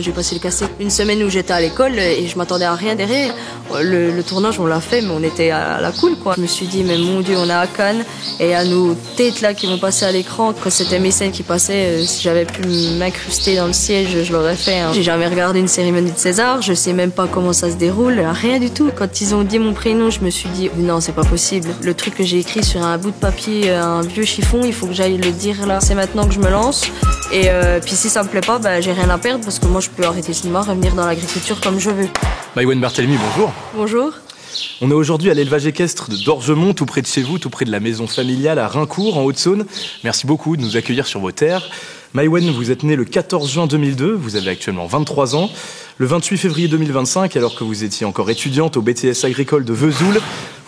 j'ai passé le cassé. Une semaine où j'étais à l'école et je m'attendais à rien derrière. Le tournage, on l'a fait, mais on était à la cool, quoi. Je me suis dit, mais mon Dieu, on est à Cannes et il y a nos têtes là qui vont passer à l'écran. Quand c'était mes scènes qui passaient, si j'avais pu m'incruster dans le siège, je l'aurais fait. J'ai jamais regardé une cérémonie de César, je sais même pas comment ça se déroule, rien du tout. Quand ils ont dit mon prénom, je me suis dit, non, c'est pas possible. Le truc que j'ai écrit sur un bout de papier, un vieux chiffon, il faut que j'aille le dire là. C'est maintenant que je me lance. Et puis si ça me plaît pas, j'ai rien à perdre parce que moi je peux arrêter le cinéma, revenir dans l'agriculture comme je veux. Maïwenn Barthélemy, bonjour. Bonjour. On est aujourd'hui à l'élevage équestre de Dorgemont, tout près de chez vous, tout près de la maison familiale à Raincourt, en Haute-Saône. Merci beaucoup de nous accueillir sur vos terres. Maïwenn, vous êtes née le 14 juin 2002, vous avez actuellement 23 ans. Le 28 février 2025, alors que vous étiez encore étudiante au BTS agricole de Vesoul,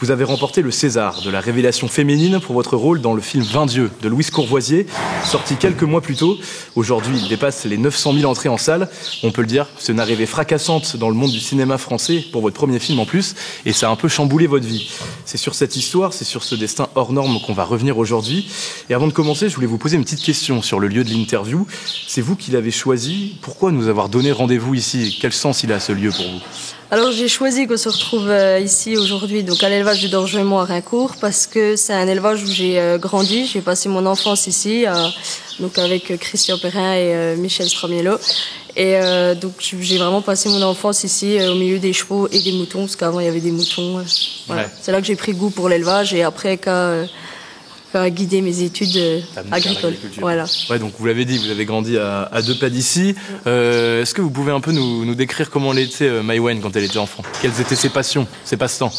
vous avez remporté le César de la révélation féminine pour votre rôle dans le film 20 dieux de Louise Courvoisier, sorti quelques mois plus tôt. Aujourd'hui, il dépasse les 900 000 entrées en salle. On peut le dire, c'est une arrivée fracassante dans le monde du cinéma français pour votre premier film en plus, et ça a un peu chamboulé votre vie. C'est sur cette histoire, c'est sur ce destin hors norme qu'on va revenir aujourd'hui. Et avant de commencer, je voulais vous poser une petite question sur le lieu de l'interview. C'est vous qui l'avez choisi. Pourquoi nous avoir donné rendez-vous ici ? Quel sens il a ce lieu pour vous ? Alors j'ai choisi qu'on se retrouve ici aujourd'hui, donc à l'élevage du Dorgemont à Raincourt, parce que c'est un élevage où j'ai grandi. J'ai passé mon enfance ici, donc avec Christian Perrin et Michel Stramiello. Et donc j'ai vraiment passé mon enfance ici au milieu des chevaux et des moutons, parce qu'avant il y avait des moutons. Voilà. Ouais. C'est là que j'ai pris goût pour l'élevage et après qu'à guider mes études agricoles. Voilà. Ouais, donc vous l'avez dit, vous avez grandi à 2 pas d'ici. Est-ce que vous pouvez un peu nous décrire comment elle était Maïwenn quand elle était enfant ? Quelles étaient ses passions, ses passe-temps ?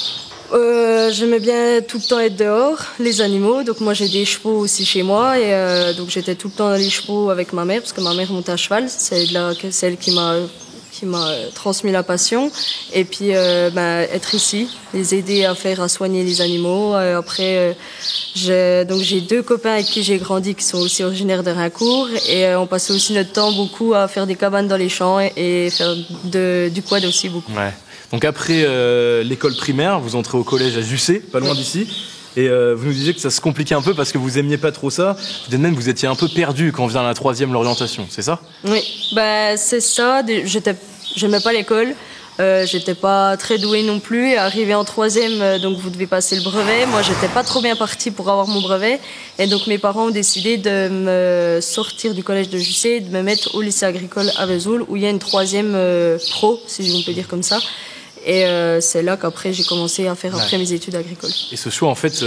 J'aimais bien tout le temps être dehors, les animaux. Donc moi j'ai des chevaux aussi chez moi et donc j'étais tout le temps dans les chevaux avec ma mère parce que ma mère monte à cheval. C'est elle qui m'a transmis la passion. Et puis être ici, les aider à soigner les animaux. Après, j'ai 2 copains avec qui j'ai grandi qui sont aussi originaires de Raincourt. Et on passait aussi notre temps beaucoup à faire des cabanes dans les champs et faire du quad aussi beaucoup. Ouais. Donc après l'école primaire, vous entrez au collège à Jussé, pas loin d'ici. Et vous nous disiez que ça se compliquait un peu parce que vous aimiez pas trop ça. Vous étiez un peu perdu quand vient la 3e, l'orientation, c'est ça ? Oui, c'est ça. J'aimais pas l'école. J'étais pas très douée non plus. Et arrivé en 3e, donc vous devez passer le brevet. Moi, j'étais pas trop bien partie pour avoir mon brevet. Et donc mes parents ont décidé de me sortir du collège de Jussé et de me mettre au lycée agricole à Vesoul où il y a une 3e pro, si on peut dire comme ça. Et c'est là qu'après j'ai commencé à faire après mes études agricoles. Et ce choix en fait,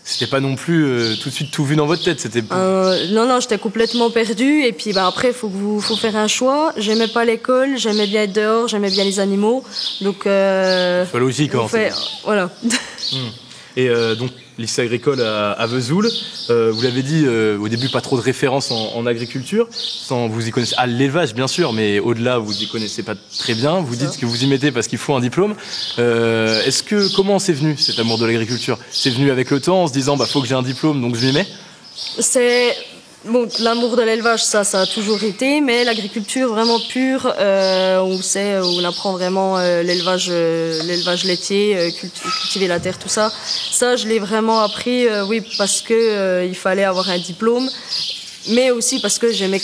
c'était pas non plus tout de suite tout vu dans votre tête, c'était... Non, j'étais complètement perdue. Et puis après, faut faire un choix. J'aimais pas l'école, j'aimais bien être dehors, j'aimais bien les animaux. Donc... c'est logique, hein. Voilà. Et donc, lycée agricole à Vesoul, vous l'avez dit, au début, pas trop de références en agriculture. Vous y connaissez l'élevage, bien sûr, mais au-delà, vous y connaissez pas très bien. Vous dites que vous y mettez parce qu'il faut un diplôme. Comment c'est venu, cet amour de l'agriculture ? C'est venu avec le temps, en se disant, faut que j'ai un diplôme, donc je m'y mets ? Bon, l'amour de l'élevage, ça a toujours été, mais l'agriculture vraiment pure, où on apprend vraiment l'élevage laitier, cultiver la terre, tout ça. Ça, je l'ai vraiment appris, parce que il fallait avoir un diplôme, mais aussi parce que j'aimais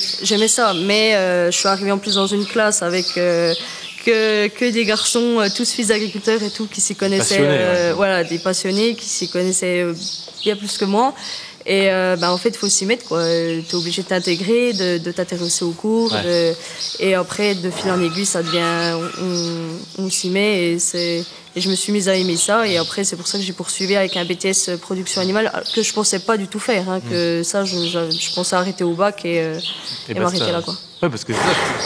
ça. Mais je suis arrivée en plus dans une classe avec que des garçons, tous fils d'agriculteurs et tout, qui s'y connaissaient, des passionnés qui s'y connaissaient bien plus que moi. Et en fait, il faut s'y mettre, quoi. T'es obligé de t'intégrer, de t'intéresser aux cours. Ouais. Et après, de fil en aiguille, ça devient... On s'y met et je me suis mise à aimer ça. Et après, c'est pour ça que j'ai poursuivi avec un BTS production animale que je pensais pas du tout faire. Que ça, je pensais arrêter au bac et m'arrêter là, quoi. Ouais, parce que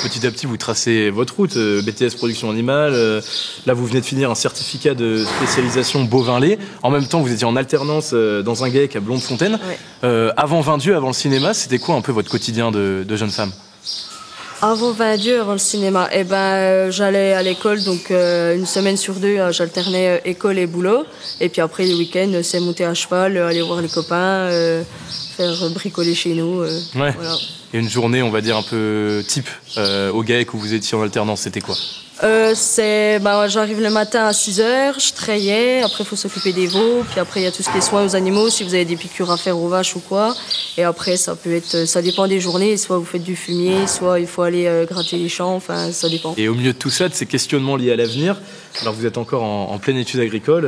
petit à petit, vous tracez votre route, BTS production animale. Là, vous venez de finir un certificat de spécialisation bovin-lait. En même temps, vous étiez en alternance dans un GAEC à Blondefontaine. Ouais. Avant 20 dieux, avant le cinéma, c'était quoi un peu votre quotidien de jeune femme ? Avant 20 dieux, avant le cinéma, j'allais à l'école, donc une semaine sur 2, j'alternais école et boulot. Et puis après, les week-ends, c'est monter à cheval, aller voir les copains, faire bricoler chez nous. Ouais. Voilà. Et une journée, on va dire, un peu type au GAEC où vous étiez en alternance, c'était quoi ? J'arrive le matin à 6h, je trayais, après il faut s'occuper des veaux, puis après il y a tout ce qui est soins aux animaux, si vous avez des piqûres à faire aux vaches ou quoi. Et après ça dépend des journées, soit vous faites du fumier, soit il faut aller gratter les champs, enfin ça dépend. Et au milieu de tout ça, de ces questionnements liés à l'avenir, alors vous êtes encore en pleine étude agricole,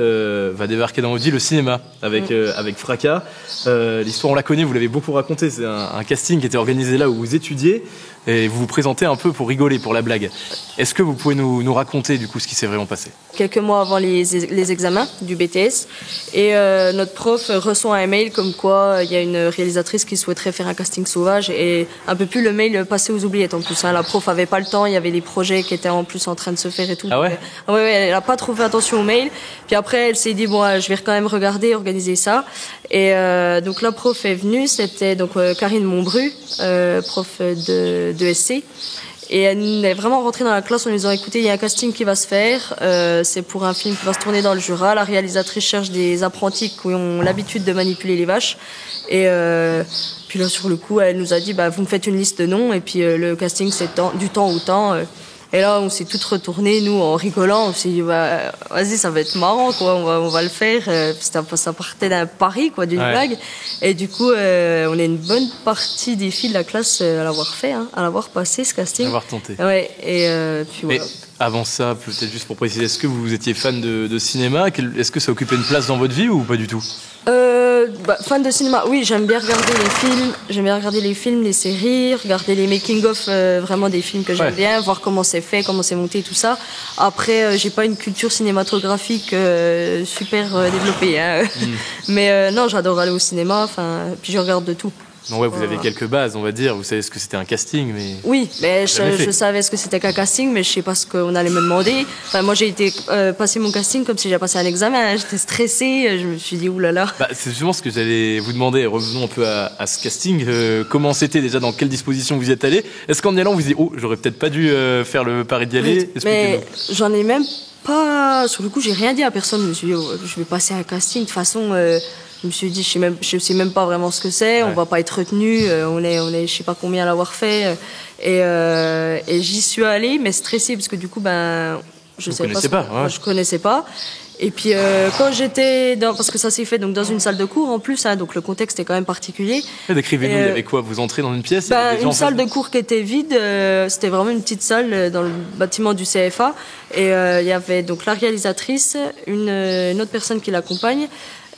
va débarquer dans votre vie le cinéma avec fracas. L'histoire on la connaît, vous l'avez beaucoup raconté, c'est un casting qui était organisé là où vous étudiez. Et vous vous présentez un peu pour rigoler, pour la blague. Est-ce que vous pouvez nous raconter du coup ce qui s'est vraiment passé? Quelques mois avant les examens du BTS, et notre prof reçoit un mail comme quoi il y a une réalisatrice qui souhaiterait faire un casting sauvage, et un peu plus le mail passait aux oubliettes en plus. Hein. La prof avait pas le temps, il y avait les projets qui étaient en plus en train de se faire et tout. Ah ouais? Ouais, elle a pas trop fait attention au mail. Puis après elle s'est dit bon, je vais quand même regarder, organiser ça. Et donc la prof est venue, c'était donc Karine Montbru, prof de SC. Et elle est vraiment rentrée dans la classe en lui disant écoutez, il y a un casting qui va se faire, c'est pour un film qui va se tourner dans le Jura. La réalisatrice cherche des apprentis qui ont l'habitude de manipuler les vaches. Et puis là sur le coup elle nous a dit vous me faites une liste de noms et puis le casting c'est du temps au temps. Et là, on s'est toutes retournées, nous, en rigolant. On s'est dit, vas-y, ça va être marrant, quoi. On va le faire. Ça partait d'un pari, quoi, d'une blague. Et du coup, on est une bonne partie des filles de la classe à l'avoir fait, à l'avoir passé, ce casting. À l'avoir tenté. Ouais. Et puis voilà. Mais avant ça, peut-être juste pour préciser, est-ce que vous étiez fan de cinéma? Est-ce que ça occupait une place dans votre vie ou pas du tout? Fan de cinéma, oui, j'aime bien regarder les films, les séries, regarder les making-of vraiment des films que j'aime bien, voir comment c'est fait, comment c'est monté, tout ça. Après, j'ai pas une culture cinématographique super développée, hein. Mais non, j'adore aller au cinéma, puis je regarde de tout. Non, ouais, vous avez quelques bases, on va dire. Vous savez ce que c'était un casting, mais... Oui, mais je savais ce que c'était qu'un casting, mais je sais pas ce qu'on allait me demander. Enfin, moi, j'ai été passer mon casting comme si j'avais passé un examen. Hein. J'étais stressée, je me suis dit, oulala. C'est justement ce que j'allais vous demander. Revenons un peu à ce casting. Comment c'était déjà, dans quelles dispositions vous y êtes allé? Est-ce qu'en y allant, vous vous dites, j'aurais peut-être pas dû faire le pari d'y aller? Mais j'en ai même pas... Sur le coup, j'ai rien dit à personne. Je me suis dit, je vais passer un casting. De toute façon... Je me suis dit, je sais même pas vraiment ce que c'est, on va pas être retenu, on est, je sais pas combien à l'avoir fait, et j'y suis allée, mais stressée parce que du coup, je connaissais pas. Et puis quand j'étais parce que ça s'est fait donc dans une salle de cours en plus, donc le contexte est quand même particulier. Décrivez-nous, il y avait quoi? Vous entrez dans une pièce? Une salle de cours qui était vide, c'était vraiment une petite salle dans le bâtiment du CFA, et il y avait donc la réalisatrice, une autre personne qui l'accompagne.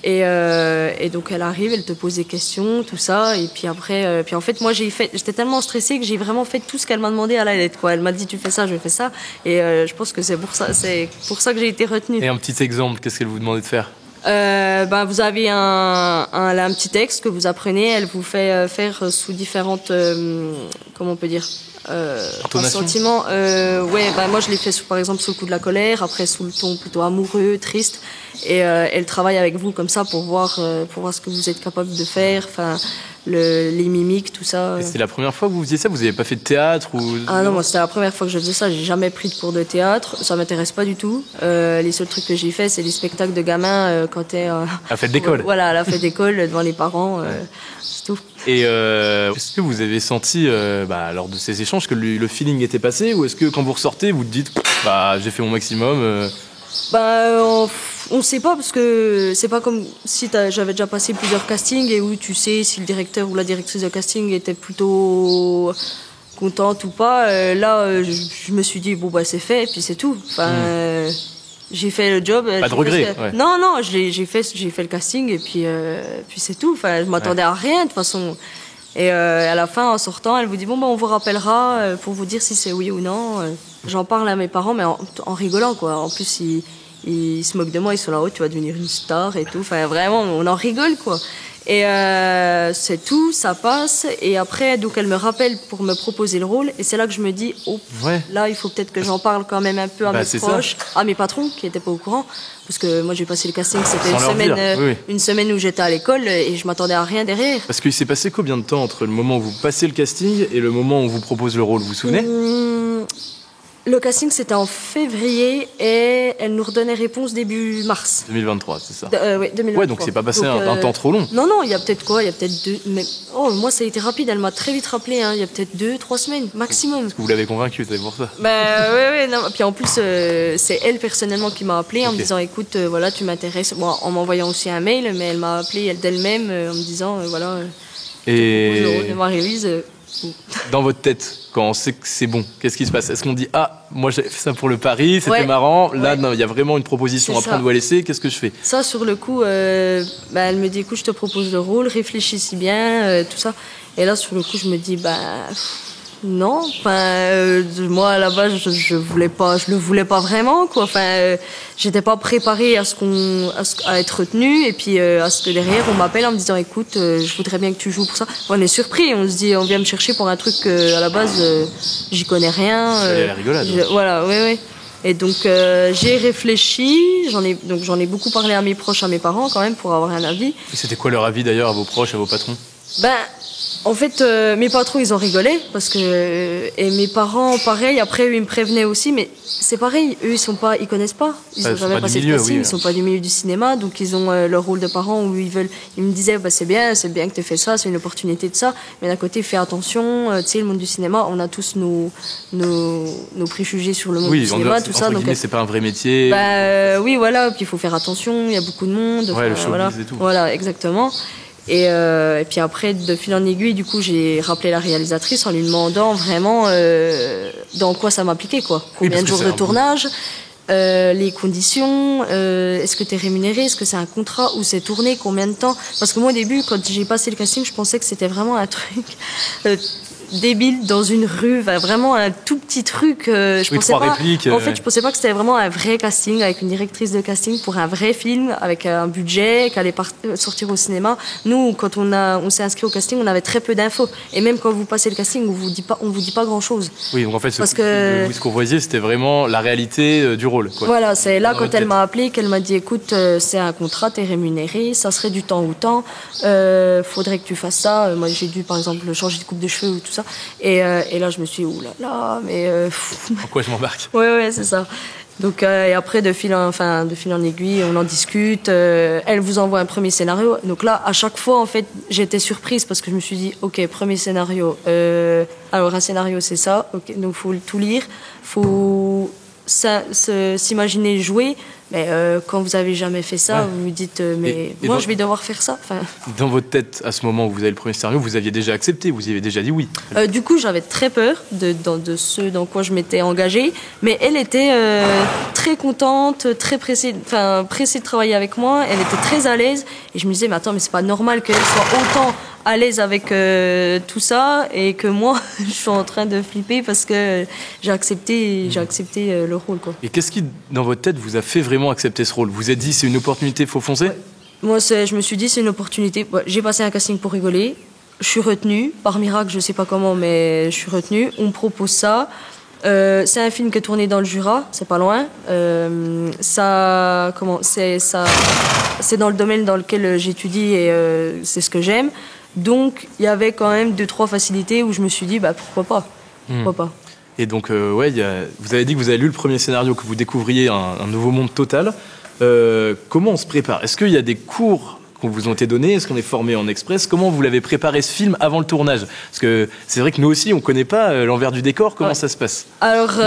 Et donc elle arrive, elle te pose des questions, tout ça, et puis après, en fait moi j'étais tellement stressée que j'ai vraiment fait tout ce qu'elle m'a demandé à la lettre, quoi. Elle m'a dit tu fais ça, je fais ça, et je pense que c'est pour ça que j'ai été retenue. Et un petit exemple, qu'est-ce qu'elle vous demandait de faire? Vous avez un petit texte que vous apprenez, elle vous fait faire sous différentes, comment on peut dire, sentiments. Moi je l'ai fait par exemple sous le coup de la colère, après sous le ton plutôt amoureux, triste, et elle travaille avec vous comme ça pour voir ce que vous êtes capable de faire, les mimiques, tout ça. Et c'est la première fois que vous faisiez ça? Vous n'avez pas fait de théâtre ou... Ah non, moi c'était la première fois que je faisais ça. J'ai jamais pris de cours de théâtre. Ça m'intéresse pas du tout. Les seuls trucs que j'ai fait, c'est des spectacles de gamins quand t'es... à la fête d'école. Voilà, à la fête d'école, devant les parents, c'est tout. Et est-ce que vous avez senti, lors de ces échanges, que le feeling était passé? Ou est-ce que quand vous ressortez, vous dites, j'ai fait mon maximum on sait pas, parce que c'est pas comme si j'avais déjà passé plusieurs castings et où tu sais si le directeur ou la directrice de casting était plutôt contente ou pas. Là, je me suis dit c'est fait et puis c'est tout. J'ai fait le job. Pas de regret. Non, j'ai fait le casting et puis c'est tout. Je m'attendais à rien de toute façon. Et à la fin, en sortant, elle vous dit on vous rappellera pour vous dire si c'est oui ou non. J'en parle à mes parents, mais en rigolant, quoi. En plus, ils se moquent de moi, ils sont là-haut, tu vas devenir une star et tout. Vraiment, on en rigole, quoi. Et c'est tout, ça passe. Et après, donc, elle me rappelle pour me proposer le rôle. Et c'est là que je me dis, là, il faut peut-être que j'en parle quand même un peu à mes proches, à mes patrons qui n'étaient pas au courant. Parce que moi, j'ai passé le casting, c'était une semaine où j'étais à l'école et je m'attendais à rien derrière. Parce qu'il s'est passé combien de temps entre le moment où vous passez le casting et le moment où on vous propose le rôle, vous vous souvenez? Le casting, c'était en février et elle nous redonnait réponse début mars. 2023, c'est ça? Oui, 2023. Ouais, donc c'est pas passé un temps trop long. Non, il y a peut-être quoi? Il y a peut-être 2... Mais... Oh, moi, ça a été rapide. Elle m'a très vite rappelé. Hein. Il y a peut-être 2-3 semaines, maximum. Parce que vous l'avez convaincu, c'est pour ça. Oui, non. Puis en plus, c'est elle personnellement qui m'a appelé en me disant, écoute, voilà, tu m'intéresses. Bon, en m'envoyant aussi un mail, mais elle m'a appelé d'elle-même en me disant, voilà, et je propose de Marie-Louise. Dans votre tête, quand on sait que c'est bon, qu'est-ce qui se passe? Est-ce qu'on dit moi j'avais fait ça pour le pari, c'était marrant, là non, il y a vraiment une proposition à prendre ou à laisser, qu'est-ce que je fais? Ça sur le coup, elle me dit écoute, je te propose le rôle, réfléchis si bien, tout ça. Et là sur le coup je me dis non, moi à la base je le voulais pas vraiment quoi. J'étais pas préparée à être retenue et puis à ce que derrière on m'appelle en me disant écoute, je voudrais bien que tu joues pour ça. On est surpris, on se dit on vient me chercher pour un truc à la base j'y connais rien. C'est la rigolade. Voilà, oui. Et donc j'ai réfléchi, j'en ai beaucoup parlé à mes proches, à mes parents quand même pour avoir un avis. Et c'était quoi leur avis d'ailleurs à vos proches, à vos patrons? En fait, mes patrons, ils ont rigolé parce que et mes parents, pareil. Après, eux, ils me prévenaient aussi, mais c'est pareil. Eux, ils connaissent pas. Ils ont jamais passé de casting. Ils sont pas du milieu du cinéma, donc ils ont leur rôle de parents où ils me disaient, c'est bien que tu fait ça, c'est une opportunité de ça. Mais d'un côté, fais attention. Tu sais, le monde du cinéma, on a tous nos préjugés sur le monde du cinéma, tout ça. Donc, c'est pas un vrai métier. Oui, voilà. Puis il faut faire attention. Il y a beaucoup de monde. Ouais, le showbiz et tout. Voilà, exactement. Et puis après, de fil en aiguille, du coup, j'ai rappelé la réalisatrice en lui demandant vraiment dans quoi ça m'appliquait, quoi. Combien de jours de tournage, les conditions, est-ce que tu es rémunéré, est-ce que c'est un contrat ou c'est tourné, combien de temps? Parce que moi, au début, quand j'ai passé le casting, je pensais que c'était vraiment un truc débile dans une rue, vraiment un tout petit truc. Je pensais pas que c'était vraiment un vrai casting avec une directrice de casting pour un vrai film avec un budget qui allait sortir au cinéma. Nous, quand on s'est inscrit au casting, on avait très peu d'infos. Et même quand vous passez le casting, on vous dit pas grand chose. Oui, donc en fait, ce qu'on voyait, c'était vraiment la réalité du rôle, quoi. Voilà, c'est là quand elle m'a appelé qu'elle m'a dit écoute, c'est un contrat, t'es rémunéré, ça serait du temps au temps, faudrait que tu fasses ça. Moi, j'ai dû par exemple changer de coupe de cheveux ou tout ça. Et là, je me suis dit, oulala, mais... En quoi je m'embarque? Ouais, c'est ça. Donc, et après, de fil en aiguille, on en discute. Elle vous envoie un premier scénario. Donc là, à chaque fois, en fait, j'étais surprise parce que je me suis dit, OK, premier scénario. Alors, un scénario, c'est ça. Okay, donc, il faut tout lire. Il faut s'imaginer jouer. Mais quand vous avez jamais fait ça, vous vous dites moi je vais devoir faire ça. Dans votre tête, à ce moment où vous avez le premier scénario, vous aviez déjà accepté, vous y avez déjà dit oui. Du coup, j'avais très peur de ce dans quoi je m'étais engagée, mais elle était très contente, très pressée de travailler avec moi. Elle était très à l'aise et je me disais mais attends, mais c'est pas normal qu'elle soit autant à l'aise avec tout ça et que moi je suis en train de flipper parce que j'ai accepté le rôle, quoi. Et qu'est-ce qui dans votre tête vous a fait vraiment accepter ce rôle? Vous vous êtes dit c'est une opportunité, faut foncer? Moi je me suis dit c'est une opportunité. J'ai passé un casting pour rigoler, je suis retenue par miracle, je sais pas comment, mais je suis retenue. On me propose ça. C'est un film qui est tourné dans le Jura, c'est pas loin. C'est dans le domaine dans lequel j'étudie et c'est ce que j'aime. Donc il y avait quand même 2-3 facilités où je me suis dit pourquoi pas. Et donc vous avez dit que vous avez lu le premier scénario, que vous découvriez un nouveau monde total. Comment on se prépare? Est-ce qu'il y a des cours qu'on vous ont été donnés? Est-ce qu'on est formé en express? Comment vous l'avez préparé ce film avant le tournage? Parce que c'est vrai que nous aussi on connaît pas l'envers du décor. Comment ça se passe? Alors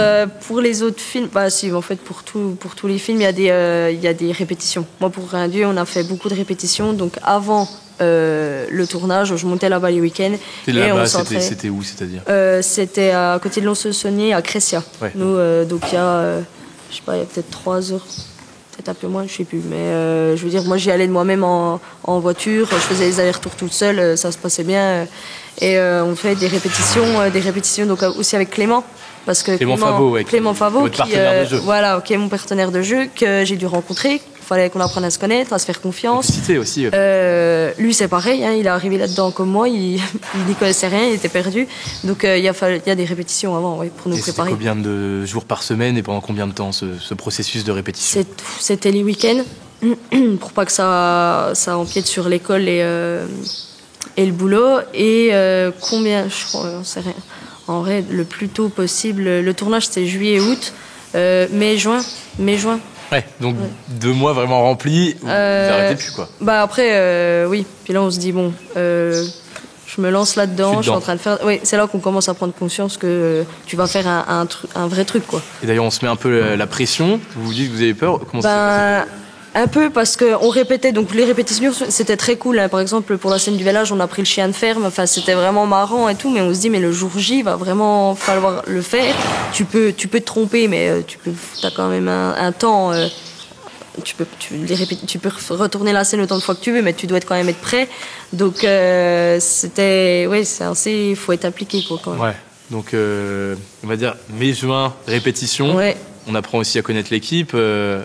pour les autres films, si en fait pour tous les films il y a des répétitions. Moi pour Rien Dieu on a fait beaucoup de répétitions, donc avant le tournage, je montais là-bas les week-ends. Et là-bas, c'était où, c'est-à-dire? C'était à côté de Lons-le-Saunier, à Crescia. Ouais. Nous, donc il y a, je sais pas, il y a peut-être 3 heures, peut-être un peu moins, je sais plus. Mais je veux dire, moi j'y allais de moi-même en voiture, je faisais les allers-retours toute seule, ça se passait bien. Et on fait des répétitions donc aussi avec Clément. Parce que Clément Favot, votre partenaire de jeu. Voilà, qui est mon partenaire de jeu, que j'ai dû rencontrer. Il fallait qu'on apprenne à se connaître, à se faire confiance. Cité aussi. Lui, c'est pareil, il est arrivé là-dedans comme moi, il n'y connaissait rien, il était perdu. Donc il y a des répétitions avant pour nous préparer. Combien de jours par semaine et pendant combien de temps ce processus de répétition? C'était les week-ends, pour pas que ça empiète sur l'école et le boulot. Et combien, je crois, on sait rien. En vrai, le plus tôt possible. Le tournage, c'était juillet-août, mai-juin. Ouais, donc 2 mois vraiment remplis, vous arrêtez plus quoi. Bah après, oui. Puis là, on se dit, bon, je me lance là-dedans, je suis en train de faire... Oui, c'est là qu'on commence à prendre conscience que tu vas faire un vrai truc, quoi. Et d'ailleurs, on se met un peu la pression, vous vous dites que vous avez peur, comment ça se passe? Un peu, parce qu'on répétait, donc les répétitions, c'était très cool, hein. Par exemple, pour la scène du village, on a pris le chien de ferme, enfin, c'était vraiment marrant et tout, mais on se dit, mais le jour J, va vraiment falloir le faire. Tu peux te tromper, mais t'as quand même un temps... tu peux retourner la scène autant de fois que tu veux, mais tu dois quand même être prêt. Donc c'était, c'est assez, faut être appliqué quoi. Quand même. Ouais. Donc on va dire mai-juin répétition. Ouais. On apprend aussi à connaître l'équipe,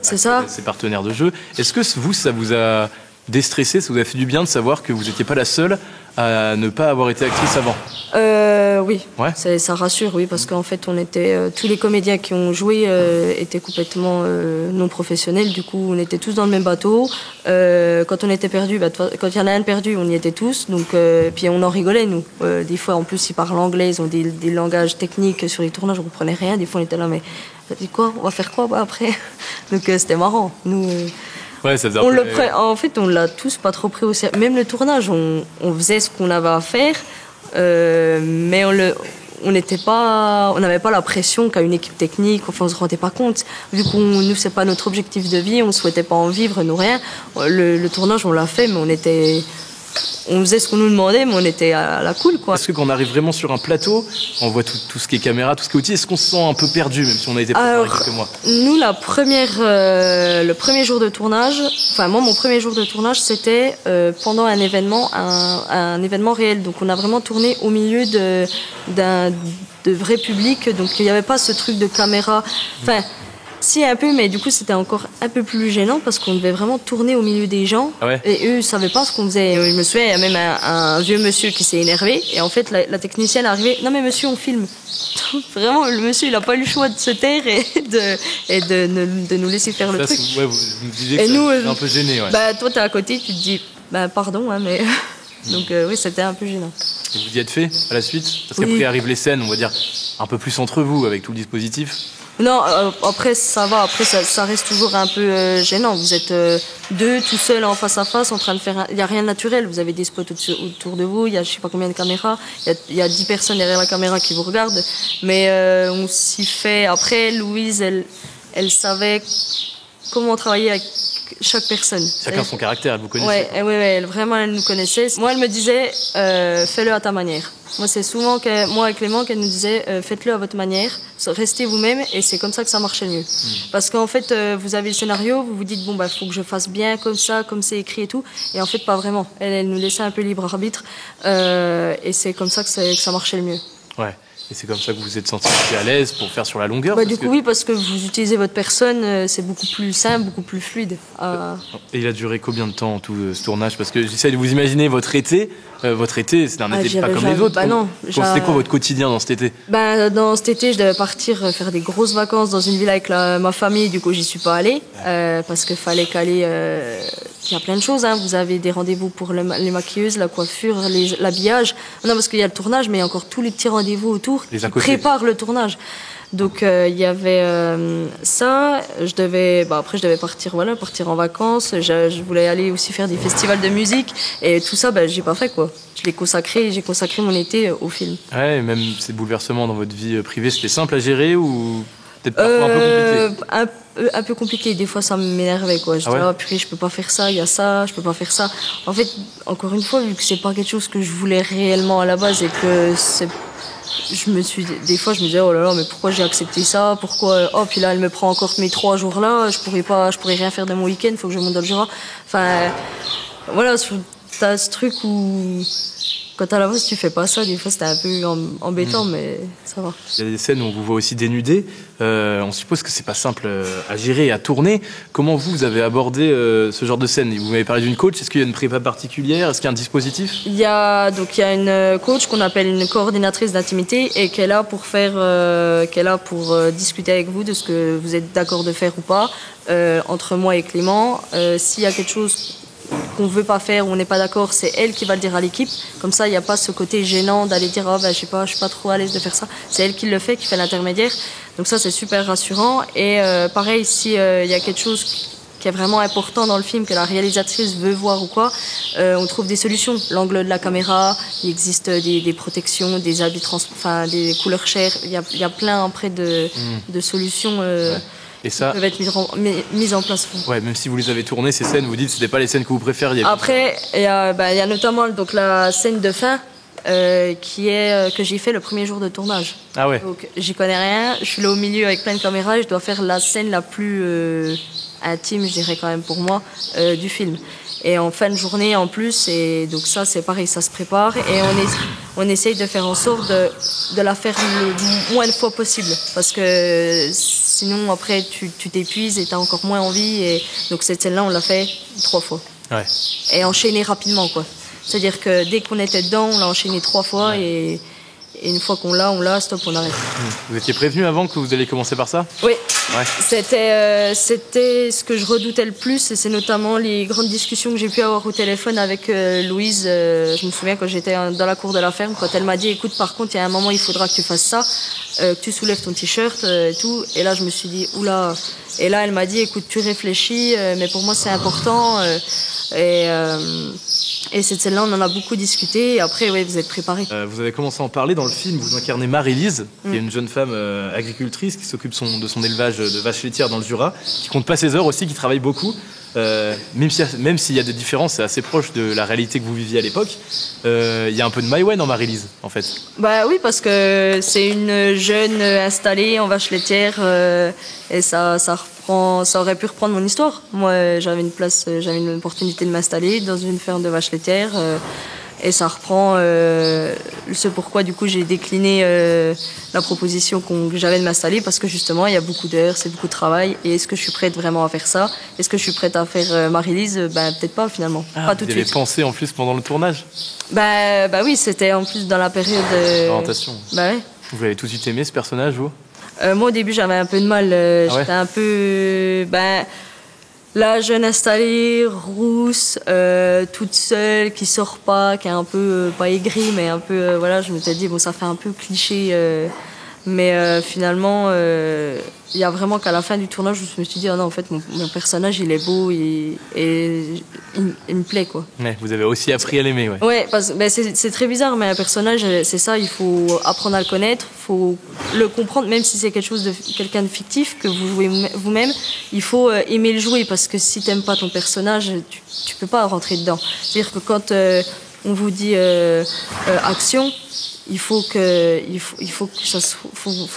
c'est ça. Ses partenaires de jeu. Est-ce que vous, ça vous a déstressé, ça vous a fait du bien de savoir que vous n'étiez pas la seule à ne pas avoir été actrice avant? Oui, ouais. Ça rassure, oui, parce qu'en fait, on était tous les comédiens qui ont joué étaient complètement non professionnels. Du coup, on était tous dans le même bateau. Quand on était perdu, quand il y en a un de perdu, on y était tous. Donc, puis on en rigolait nous. Des fois, en plus, ils parlent anglais, ils ont des langages techniques sur les tournages, on comprenait rien. Des fois, on était là, mais quoi, on va faire quoi après? Donc, c'était marrant. Nous. Ouais, ça faisait En fait, on l'a tous pas trop pris au sérieux. Même le tournage, on faisait ce qu'on avait à faire, mais on n'avait pas la pression qu'a une équipe technique. Enfin, on se rendait pas compte. Vu nous, c'est pas notre objectif de vie, on souhaitait pas en vivre, nous rien. Le tournage, on l'a fait, mais on faisait ce qu'on nous demandait, mais on était à la cool, quoi. Est-ce que quand on arrive vraiment sur un plateau, on voit tout ce qui est caméra, tout ce qui est outils, est-ce qu'on se sent un peu perdu, même si on a été préparé quelques mois? Nous, le premier jour de tournage, enfin moi, mon premier jour de tournage, c'était pendant un événement réel. Donc on a vraiment tourné au milieu de vrai public, donc il n'y avait pas ce truc de caméra. Enfin. Si, un peu, mais du coup, c'était encore un peu plus gênant parce qu'on devait vraiment tourner au milieu des gens. Ah ouais. Et eux, ils savaient pas ce qu'on faisait. Je me souviens, il y a même un vieux monsieur qui s'est énervé. Et en fait, la technicienne est arrivée. Non, mais monsieur, on filme. Vraiment, le monsieur, il a pas eu le choix de se taire et de nous laisser faire le truc. Ouais, vous me disiez que c'était un peu gêné. Ouais. Bah, toi, t'es à côté, tu te dis, pardon, hein, mais. Donc, oui, c'était un peu gênant. Et vous y êtes fait à la suite? Parce qu'après arrivent les scènes, on va dire, un peu plus entre vous avec tout le dispositif. Non, après ça va, après ça reste toujours un peu gênant. Vous êtes deux, tout seuls en face à face, en train de faire... Il n'y a rien de naturel, vous avez des spots autour de vous, il y a je sais pas combien de caméras, il y a 10 personnes derrière la caméra qui vous regardent, mais on s'y fait... Après, Louise, elle savait comment travailler avec chaque personne. Chacun son caractère, elle vous connaissait. Ouais, vraiment, elle nous connaissait. Moi, elle me disait, fais-le à ta manière. Moi, c'est souvent moi et Clément qu'elle nous disait, faites-le à votre manière, restez vous-même, et c'est comme ça que ça marchait le mieux. Parce qu'en fait, vous avez le scénario, vous vous dites, bon, faut que je fasse bien comme c'est écrit et tout, et en fait, pas vraiment. Elle nous laissait un peu libre arbitre, et c'est comme ça que ça marchait le mieux. Ouais. Et c'est comme ça que vous vous êtes senti à l'aise pour faire sur la longueur? Du coup, oui, parce que vous utilisez votre personne, c'est beaucoup plus simple, beaucoup plus fluide. Et il a duré combien de temps, tout ce tournage? Parce que j'essaie de vous imaginer votre été. Votre été, c'est un été pas comme les autres. Non. C'était quoi votre quotidien dans cet été? Dans cet été, je devais partir faire des grosses vacances dans une ville avec ma famille. Du coup, j'y suis pas allée parce qu'il fallait caler. Il y a plein de choses. Hein. Vous avez des rendez-vous pour les maquilleuses, la coiffure, l'habillage. Non, parce qu'il y a le tournage, mais il y a encore tous les petits rendez-vous autour qui préparent le tournage. Donc il y avait ça. Après je devais partir en vacances. Je voulais aller aussi faire des festivals de musique et tout ça, j'ai pas fait quoi. J'ai consacré mon été au film. Ouais, et même ces bouleversements dans votre vie privée, c'était simple à gérer ou peut-être parfois un peu compliqué? Un peu compliqué. Des fois, ça m'énervait quoi. Je disais, purée, je peux pas faire ça. Il y a ça, je peux pas faire ça. En fait, encore une fois, vu que c'est pas quelque chose que je voulais réellement à la base et que des fois je me disais oh là là mais pourquoi j'ai accepté ça, pourquoi puis là elle me prend encore mes 3 jours là, je pourrais rien faire de mon week-end, faut que je monte dans le Jura. Enfin voilà, t'as ce truc où quand à la base tu fais pas ça, des fois c'était un peu embêtant mais ça va. Il y a des scènes où on vous voit aussi dénudé, on suppose que c'est pas simple à gérer et à tourner. Comment vous avez abordé ce genre de scène? Vous m'avez parlé d'une coach, est-ce qu'il y a une prépa particulière, est-ce qu'il y a un dispositif? Il y a une coach qu'on appelle une coordinatrice d'intimité et qui est là pour discuter avec vous de ce que vous êtes d'accord de faire ou pas entre moi et Clément. S'il y a quelque chose qu'on veut pas faire ou on n'est pas d'accord, c'est elle qui va le dire à l'équipe. Comme ça, il n'y a pas ce côté gênant d'aller dire oh, ben, je suis pas trop à l'aise de faire ça. C'est elle qui le fait, qui fait l'intermédiaire. Donc ça, c'est super rassurant. Et pareil, si il y a quelque chose qui est vraiment important dans le film, que la réalisatrice veut voir ou quoi, on trouve des solutions. L'angle de la caméra, il existe des protections, des habits des couleurs chères. Il y a plein après de solutions. Et ça, peuvent être mises en place. Ouais, même si vous les avez tournées, ces scènes, vous dites que ce n'étaient pas les scènes que vous préfériez. Après, il y a notamment donc, la scène de fin que j'ai fait le premier jour de tournage. Ah ouais. Donc j'y connais rien, je suis là au milieu avec plein de caméras et je dois faire la scène la plus intime, je dirais quand même pour moi, du film. Et en fin de journée en plus, et donc ça c'est pareil, ça se prépare et on essaye de faire en sorte de la faire le moins de fois possible parce que sinon après tu t'épuises et tu as encore moins envie et donc cette scène-là on l'a fait 3 fois. Ouais. Et enchaîné rapidement quoi. C'est-à-dire que dès qu'on était dedans, on l'a enchaîné 3 fois ouais. Et une fois qu'on l'a, stop, on arrête. Vous étiez prévenu avant que vous alliez commencer par ça ? Oui. Ouais. C'était ce que je redoutais le plus et c'est notamment les grandes discussions que j'ai pu avoir au téléphone avec Louise. Je me souviens quand j'étais dans la cour de la ferme, quand elle m'a dit écoute, par contre, il y a un moment, il faudra que tu fasses ça, que tu soulèves ton t-shirt et tout. Et là, je me suis dit oula. Et là, elle m'a dit écoute, tu réfléchis, mais pour moi, c'est important. Et cette scène-là, on en a beaucoup discuté. Et après, oui, vous êtes préparés. Vous avez commencé à en parler dans le film. Vous incarnez Marie-Lise, qui est une jeune femme agricultrice qui s'occupe de son élevage de vaches laitières dans le Jura, qui compte pas ses heures aussi, qui travaille beaucoup. Même s'il y a des différences, c'est assez proche de la réalité que vous viviez à l'époque. Il y a un peu de Maïwenn en Marie-Lise, en fait. Bah oui, parce que c'est une jeune installée en vaches laitières et ça aurait pu reprendre mon histoire. Moi, j'avais une opportunité de m'installer dans une ferme de vaches laitières et ça reprend ce pourquoi du coup j'ai décliné la proposition que j'avais de m'installer parce que justement il y a beaucoup d'heures, c'est beaucoup de travail et est-ce que je suis prête vraiment à faire ça ? Est-ce que je suis prête à faire Marie-Lise ? Peut-être pas finalement, pas tout de suite. Vous avez pensé en plus pendant le tournage ? Bah oui, c'était en plus dans la période d'orientation. Bah ouais. Vous avez tout de suite aimé ce personnage, vous ? Moi au début j'avais un peu de mal, j'étais un peu la jeune installée, rousse, toute seule, qui sort pas, qui est un peu pas aigrie, mais un peu voilà, je m'étais dit bon ça fait un peu cliché, mais finalement il y a vraiment qu'à la fin du tournage je me suis dit oh non en fait mon personnage il est beau et il me plaît quoi. Ouais, vous avez aussi appris à l'aimer ouais. Ouais, parce que c'est très bizarre mais un personnage c'est ça, il faut apprendre à le connaître, faut le comprendre même si c'est quelqu'un de fictif que vous jouez vous-même, il faut aimer le jouer parce que si t'aimes pas ton personnage, tu peux pas rentrer dedans. C'est-à-dire que quand on vous dit action, il faut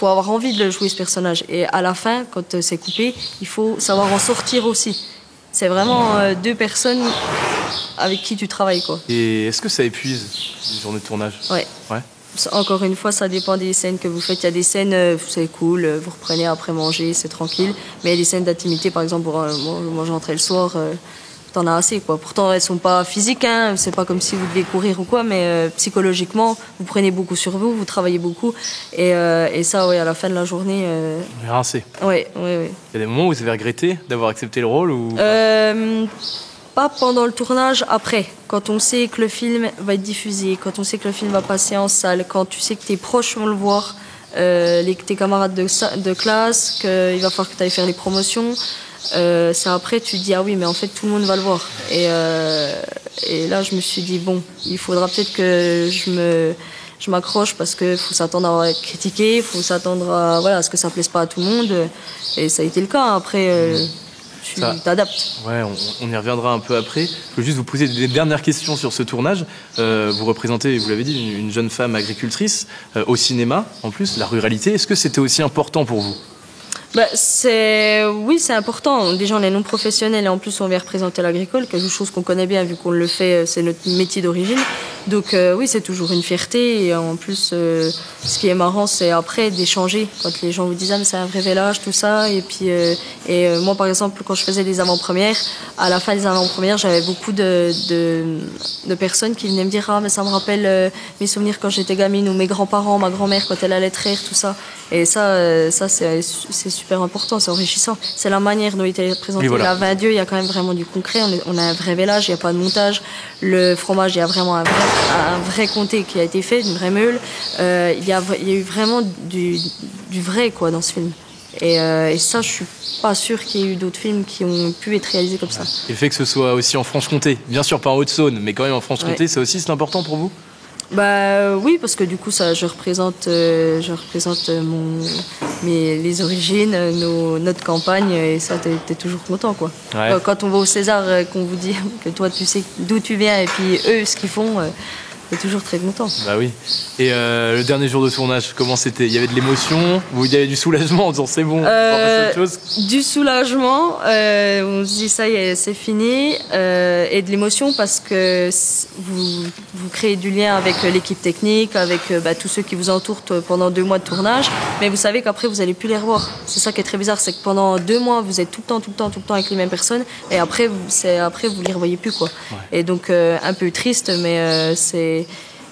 avoir envie de le jouer ce personnage et à la fin quand c'est coupé il faut savoir en sortir aussi. C'est vraiment 2 personnes avec qui tu travailles quoi. Et est-ce que ça épuise les journées de tournage ? Ouais. Encore une fois ça dépend des scènes que vous faites. Il y a des scènes c'est cool, vous reprenez après manger, c'est tranquille, mais il y a des scènes d'intimité par exemple moi je rentrais le soir, t'en as assez quoi. Pourtant elles sont pas physiques hein, c'est pas comme si vous deviez courir ou quoi, mais psychologiquement vous prenez beaucoup sur vous, vous travaillez beaucoup et ça ouais à la fin de la journée on est rincé. Ouais. Il y a des moments où vous avez regretté d'avoir accepté le rôle ou pas pendant le tournage, après quand on sait que le film va être diffusé, quand on sait que le film va passer en salle, quand tu sais que tes proches vont le voir, tes camarades de classe, qu'il va falloir que tu ailles faire les promotions. C'est après tu te dis ah oui mais en fait tout le monde va le voir et là je me suis dit bon il faudra peut-être que je m'accroche parce que faut s'attendre à être critiqué, faut s'attendre à ce que ça plaise pas à tout le monde et ça a été le cas après tu t'adaptes. Ouais, on y reviendra un peu après. Je veux juste vous poser des dernières questions sur ce tournage. Vous représentez, vous l'avez dit, une jeune femme agricultrice au cinéma en plus, la ruralité. Est-ce que c'était aussi important pour vous ? Oui, c'est important. Déjà, on est non professionnels et en plus, on vient représenter l'agricole, quelque chose qu'on connaît bien vu qu'on le fait, c'est notre métier d'origine. Donc oui, c'est toujours une fierté. Et en plus, ce qui est marrant, c'est après d'échanger. Quand les gens vous disent ah mais c'est un vrai village, tout ça. Et puis moi par exemple, quand je faisais des avant-premières, à la fin des avant-premières, j'avais beaucoup de personnes qui venaient me dire ah mais ça me rappelle mes souvenirs quand j'étais gamine ou mes grands-parents, ma grand-mère quand elle allait traire, tout ça. Et ça c'est super important, c'est enrichissant. C'est la manière dont il était présenté. Oui, voilà. La Vin-Dieu, il y a quand même vraiment du concret. On a un vrai village, il n'y a pas de montage. Le fromage, il y a vraiment un vrai comté qui a été fait, une vraie meule. Il y a eu vraiment du vrai quoi dans ce film. Et ça, je suis pas sûre qu'il y ait eu d'autres films qui ont pu être réalisés comme ça. Et le fait que ce soit aussi en Franche-Comté, bien sûr pas en Haute-Saône, mais quand même en Franche-Comté, Ouais. ça aussi c'est important pour vous? Bah oui, parce que du coup, ça, je représente les origines, notre campagne, et ça, t'es toujours content, quoi. Ouais. Quand on va au César, qu'on vous dit que toi, tu sais d'où tu viens, et puis eux, ce qu'ils font, t'es toujours très content. Bah oui. Et le dernier jour de tournage, comment c'était? Il y avait de l'émotion ou il y avait du soulagement en disant c'est bon, on va passer à autre chose? Du soulagement, on se dit ça y est, c'est fini, et de l'émotion parce que vous créez du lien avec l'équipe technique, avec tous ceux qui vous entourent pendant 2 mois de tournage, mais vous savez qu'après vous allez plus les revoir. C'est ça qui est très bizarre, c'est que pendant 2 mois vous êtes tout le temps avec les mêmes personnes, et après vous les revoyez plus quoi. Ouais. Et donc un peu triste, mais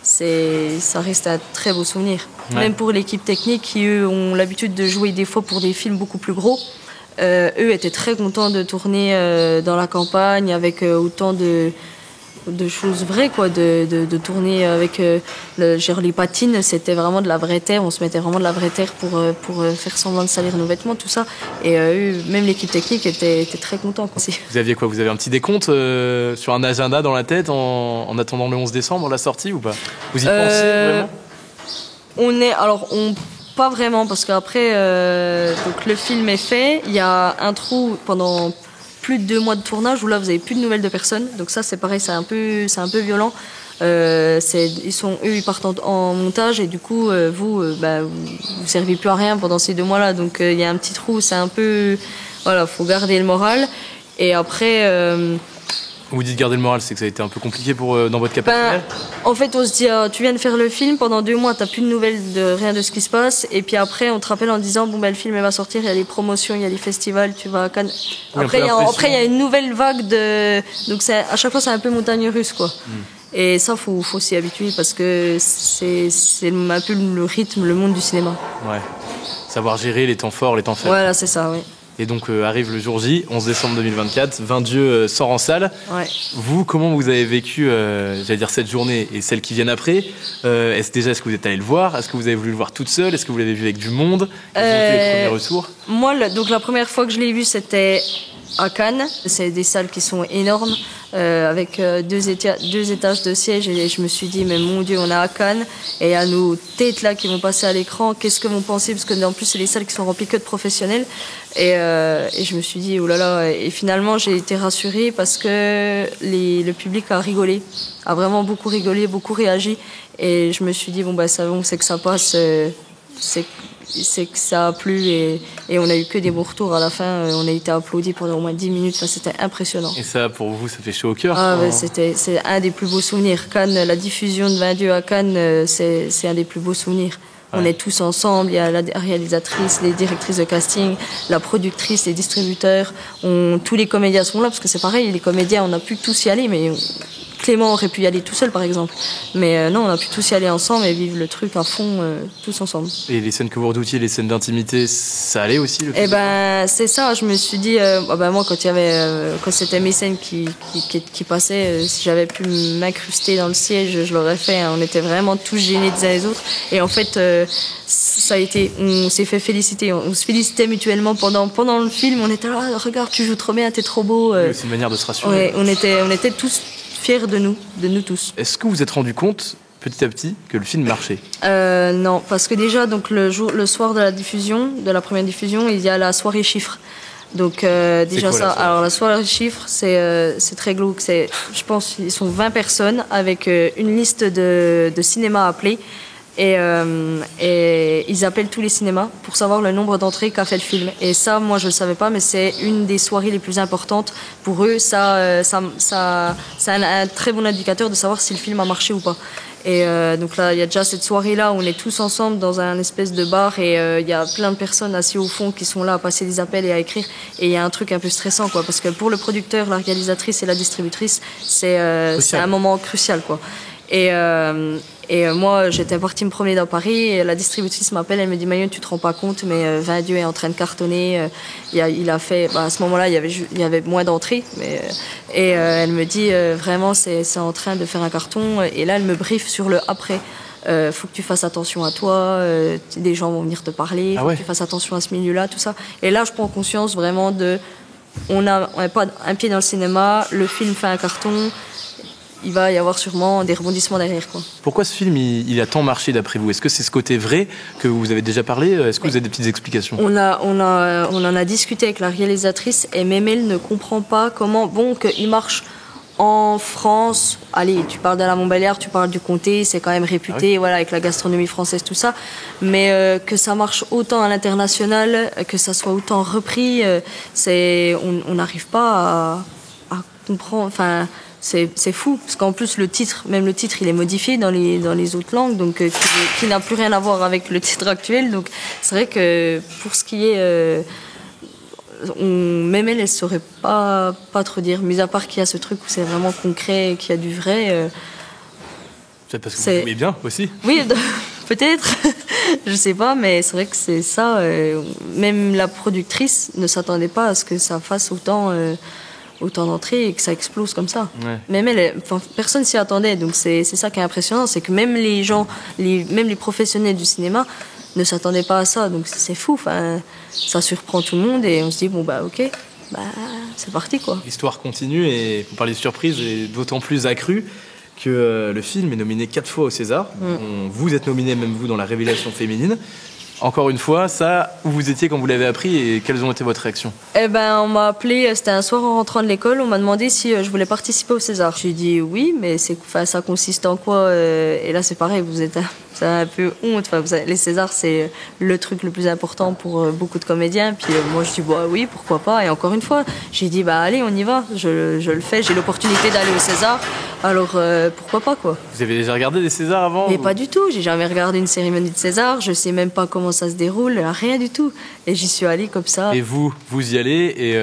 ça reste un très beau souvenir. Ouais. Même pour l'équipe technique qui, eux, ont l'habitude de jouer des fois pour des films beaucoup plus gros. Eux étaient très contents de tourner dans la campagne avec autant de choses vraies, quoi, de tourner avec genre les patines, c'était vraiment de la vraie terre, on se mettait vraiment de la vraie terre pour faire semblant de salir nos vêtements, tout ça. Et eux, même l'équipe technique était très content. Vous aviez quoi? Vous avez un petit décompte sur un agenda dans la tête en attendant le 11 décembre, la sortie ou pas? Vous y pensez vraiment? Pas vraiment, parce qu'après, donc le film est fait, il y a un trou pendant plus de 2 mois de tournage où là vous avez plus de nouvelles de personnes, donc ça c'est pareil, c'est un peu violent. Ils partent en montage et du coup vous servez plus à rien pendant ces 2 mois là, donc il y a un petit trou, c'est un peu voilà, faut garder le moral. Et après vous dites garder le moral, c'est que ça a été un peu compliqué dans votre cas personnel? En fait, on se dit, tu viens de faire le film, pendant 2 mois, t'as plus de nouvelles de rien de ce qui se passe, et puis après, on te rappelle en disant, le film il va sortir, il y a les promotions, il y a les festivals, tu vas à Cannes. Après, il y a une nouvelle vague donc à chaque fois, c'est un peu montagne russe, quoi. Et ça, faut s'y habituer parce que c'est un peu le rythme, le monde du cinéma. Ouais. Savoir gérer les temps forts, les temps faibles. Voilà, c'est ça, oui. Et donc arrive le jour J, 11 décembre 2024, Vin-Dieu sort en salle. Ouais. Vous, comment vous avez vécu, cette journée et celles qui viennent après? Est-ce que vous êtes allé le voir? Est-ce que vous avez voulu le voir toute seule? Est-ce que vous l'avez vu avec du monde? Quels ont été les premiers retours? Moi, donc la première fois que je l'ai vu, c'était à Cannes. C'est des salles qui sont énormes, avec 2 étages de sièges, et je me suis dit mais mon Dieu, on est à Cannes et il y a nos têtes là qui vont passer à l'écran, qu'est-ce que vont penser, parce que en plus c'est des salles qui sont remplies que de professionnels, et je me suis dit oh là là, et finalement j'ai été rassurée parce que le public a rigolé, a vraiment beaucoup rigolé, beaucoup réagi, et je me suis dit c'est que ça passe, c'est que ça a plu, et on a eu que des bons retours à la fin. On a été applaudis pendant au moins 10 minutes, c'était impressionnant. Et ça, pour vous, ça fait chaud au cœur? C'est un des plus beaux souvenirs. Cannes, la diffusion de Vin-Dieu à Cannes, c'est un des plus beaux souvenirs. Ouais. On est tous ensemble, il y a la réalisatrice, les directrices de casting, la productrice, les distributeurs, tous les comédiens sont là, parce que c'est pareil, les comédiens, on a pu tous y aller, mais Clément aurait pu y aller tout seul par exemple, mais non, on a pu tous y aller ensemble et vivre le truc à fond, tous ensemble. Et les scènes que vous redoutiez, les scènes d'intimité, ça allait aussi? C'est ça, je me suis dit, moi quand c'était mes scènes qui passaient, si j'avais pu m'incruster dans le siège, je l'aurais fait, hein. On était vraiment tous gênés des uns des autres, et en fait ça a été, on s'est fait féliciter, on se félicitait mutuellement pendant le film, on était là, regarde, tu joues trop bien, t'es trop beau. C'est une manière de se rassurer. Ouais, on était tous fiers de nous tous. Est-ce que vous vous êtes rendu compte petit à petit que le film marchait? Non, parce que déjà donc le soir de la première diffusion, il y a la soirée chiffres. Donc déjà ça. Alors la soirée chiffres, c'est très glauque. Je pense qu'ils sont 20 personnes avec une liste de cinéma à appeler. Et ils appellent tous les cinémas pour savoir le nombre d'entrées qu'a fait le film. Et ça, moi, je le savais pas, mais c'est une des soirées les plus importantes. Pour eux, c'est un très bon indicateur de savoir si le film a marché ou pas. Et donc là, il y a déjà cette soirée-là où on est tous ensemble dans un espèce de bar et il y a plein de personnes assises au fond qui sont là à passer des appels et à écrire. Et il y a un truc un peu stressant, quoi, parce que pour le producteur, la réalisatrice et la distributrice, c'est un moment crucial, quoi. Et moi, j'étais partie me promener dans Paris et la distributrice m'appelle, elle me dit Maïwen, tu te rends pas compte, mais Vingt Dieu est en train de cartonner. Il a fait, à ce moment-là, il y avait moins d'entrées, et elle me dit vraiment, c'est en train de faire un carton. Et là, elle me briefe sur le après. Faut que tu fasses attention à toi, des gens vont venir te parler, faut que tu fasses attention à ce milieu-là, tout ça. Et là, je prends conscience vraiment on n'a pas un pied dans le cinéma, le film fait un carton. Il va y avoir sûrement des rebondissements derrière, quoi. Pourquoi ce film il a tant marché d'après vous? Est-ce que c'est ce côté vrai que vous avez déjà parlé? Est-ce que vous avez des petites explications? On en a discuté avec la réalisatrice et même elle ne comprend pas comment, qu'il marche en France. Allez, tu parles de la Montbéliard, tu parles du comté, c'est quand même réputé, voilà, avec la gastronomie française, tout ça. Mais que ça marche autant à l'international, que ça soit autant repris, on n'arrive pas à comprendre. Enfin, c'est fou, parce qu'en plus même le titre, il est modifié dans les autres langues, donc qui n'a plus rien à voir avec le titre actuel. Donc c'est vrai que pour ce qui est, même elle saurait pas trop dire, mis à part qu'il y a ce truc où c'est vraiment concret, qu'il y a du vrai. C'est parce que vous aimez bien aussi. Oui, peut-être, je sais pas, mais c'est vrai que c'est ça. Même la productrice ne s'attendait pas à ce que ça fasse autant d'entrées et que ça explose comme ça. Ouais. Même personne s'y attendait, donc c'est ça qui est impressionnant, c'est que même les gens, même les professionnels du cinéma ne s'attendaient pas à ça, donc c'est fou. Enfin, ça surprend tout le monde et on se dit ok, c'est parti, quoi. L'histoire continue et vous parlez de surprise et d'autant plus accrue que le film est nominé 4 fois au César. Vous êtes nominé même vous dans la révélation féminine. Encore une fois, ça, où vous étiez quand vous l'avez appris et quelles ont été votre réactions? On m'a appelé, c'était un soir en rentrant de l'école, on m'a demandé si je voulais participer au César. J'ai dit oui, mais ça consiste en quoi? Et là, c'est pareil, vous êtes un peu honte. Les Césars, c'est le truc le plus important pour beaucoup de comédiens. Puis moi, je dis oui, pourquoi pas. Et encore une fois, j'ai dit allez, on y va. Je le fais, j'ai l'opportunité d'aller au César. Alors pourquoi pas, quoi. Vous avez déjà regardé des Césars avant? Mais pas du tout, j'ai jamais regardé une cérémonie de César, je sais même pas comment ça se déroule, rien du tout. Et j'y suis allée comme ça. Et vous y allez et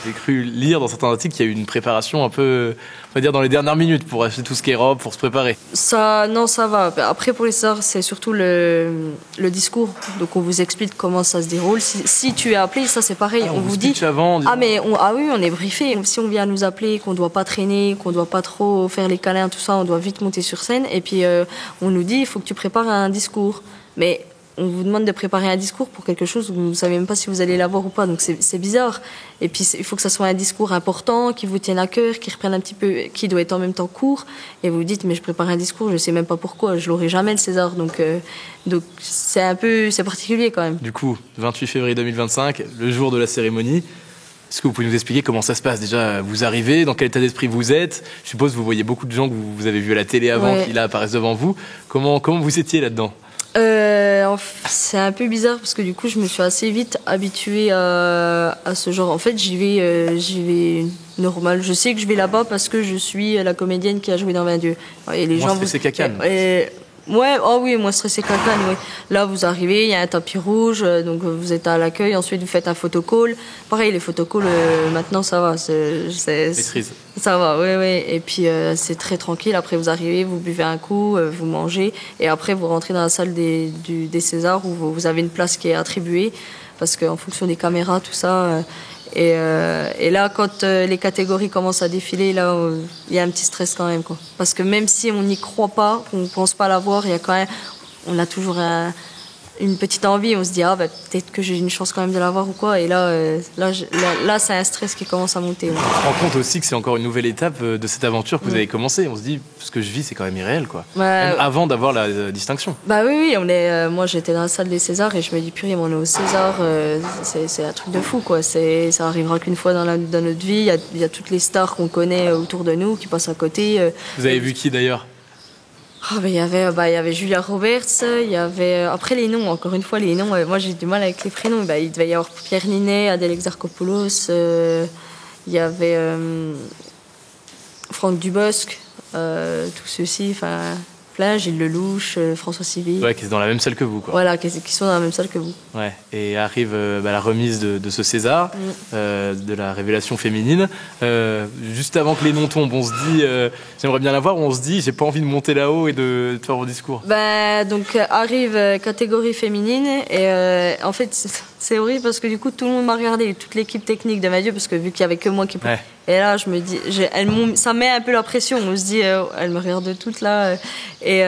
j'ai cru lire dans certains articles qu'il y a eu une préparation un peu, on va dire, dans les dernières minutes pour acheter tout ce qui est robe, pour se préparer. Non, ça va. Après, pour les Césars, c'est surtout le discours. Donc on vous explique comment ça se déroule. Si tu es appelé, ça c'est pareil. Ah, on vous dit avant. Oui, on est briefé. Si on vient nous appeler, qu'on doit pas traîner, qu'on doit pas trop faire les câlins, tout ça, on doit vite monter sur scène. Et puis on nous dit, il faut que tu prépares un discours. Mais on vous demande de préparer un discours pour quelque chose où vous ne savez même pas si vous allez l'avoir ou pas. Donc c'est bizarre. Et puis il faut que ça soit un discours important, qui vous tienne à cœur, qui reprenne un petit peu, qui doit être en même temps court. Et vous dites, mais je prépare un discours, je sais même pas pourquoi, je l'aurai jamais le César. Donc c'est particulier quand même. Du coup, 28 février 2025, le jour de la cérémonie. Est-ce que vous pouvez nous expliquer comment ça se passe? Déjà, vous arrivez, dans quel état d'esprit vous êtes? Je suppose que vous voyez beaucoup de gens que vous avez vus à la télé avant qui là apparaissent devant vous. Comment vous étiez là-dedans? C'est un peu bizarre parce que du coup je me suis assez vite habituée à ce genre. En fait j'y vais normal. Je sais que je vais là-bas parce que je suis la comédienne qui a joué dans Vingt Dieu. Et les gens c'est Cacane. Ouais, oui, moi stressé Cacane, oui. Là vous arrivez, il y a un tapis rouge, donc vous êtes à l'accueil, ensuite vous faites un photocall. Pareil, les photocalls maintenant ça va, maîtrise. Ça va, oui. Et puis c'est très tranquille. Après vous arrivez, vous buvez un coup, vous mangez, et après vous rentrez dans la salle des Césars où vous avez une place qui est attribuée parce qu'en fonction des caméras, tout ça. Et là, quand les catégories commencent à défiler, là, il y a un petit stress quand même, quoi. Parce que même si on n'y croit pas, on pense pas l'avoir, il y a quand même, on a toujours une petite envie. On se dit peut-être que j'ai une chance quand même de l'avoir ou quoi. Et là, c'est un stress qui commence à monter. Ouais. On se rend compte aussi que c'est encore une nouvelle étape de cette aventure que vous avez commencé. On se dit, ce que je vis, c'est quand même irréel, quoi. Même avant d'avoir la distinction. Oui, moi j'étais dans la salle des Césars et je me dis, purée, on est au César, c'est un truc de fou, quoi. Ça arrivera qu'une fois dans notre vie. Il y a toutes les stars qu'on connaît autour de nous qui passent à côté. Vous avez vu qui d'ailleurs? Ah, il y avait Julia Roberts, il y avait... Après, les noms, encore une fois, les noms, moi, j'ai du mal avec les prénoms. Il devait y avoir Pierre Ninet, Adèle Exarchopoulos, il y avait Franck Dubosc, tous ceux-ci, enfin... Plein, Gilles Lelouch, François Civil. Ouais, qui est dans la même salle que vous, quoi. Voilà, qui sont dans la même salle que vous. Ouais, et arrive la remise de ce César, de la révélation féminine. Juste avant que les noms tombent, on se dit, j'aimerais bien la voir, on se dit, j'ai pas envie de monter là-haut et de faire vos discours. Donc arrive catégorie féminine, et en fait, c'est horrible parce que du coup, tout le monde m'a regardé, toute l'équipe technique de Madieu, parce que vu qu'il y avait que moi qui pouvais. Ouais. Et là, je me dis, ça met un peu la pression. On se dit, elles me regardent toutes là. Et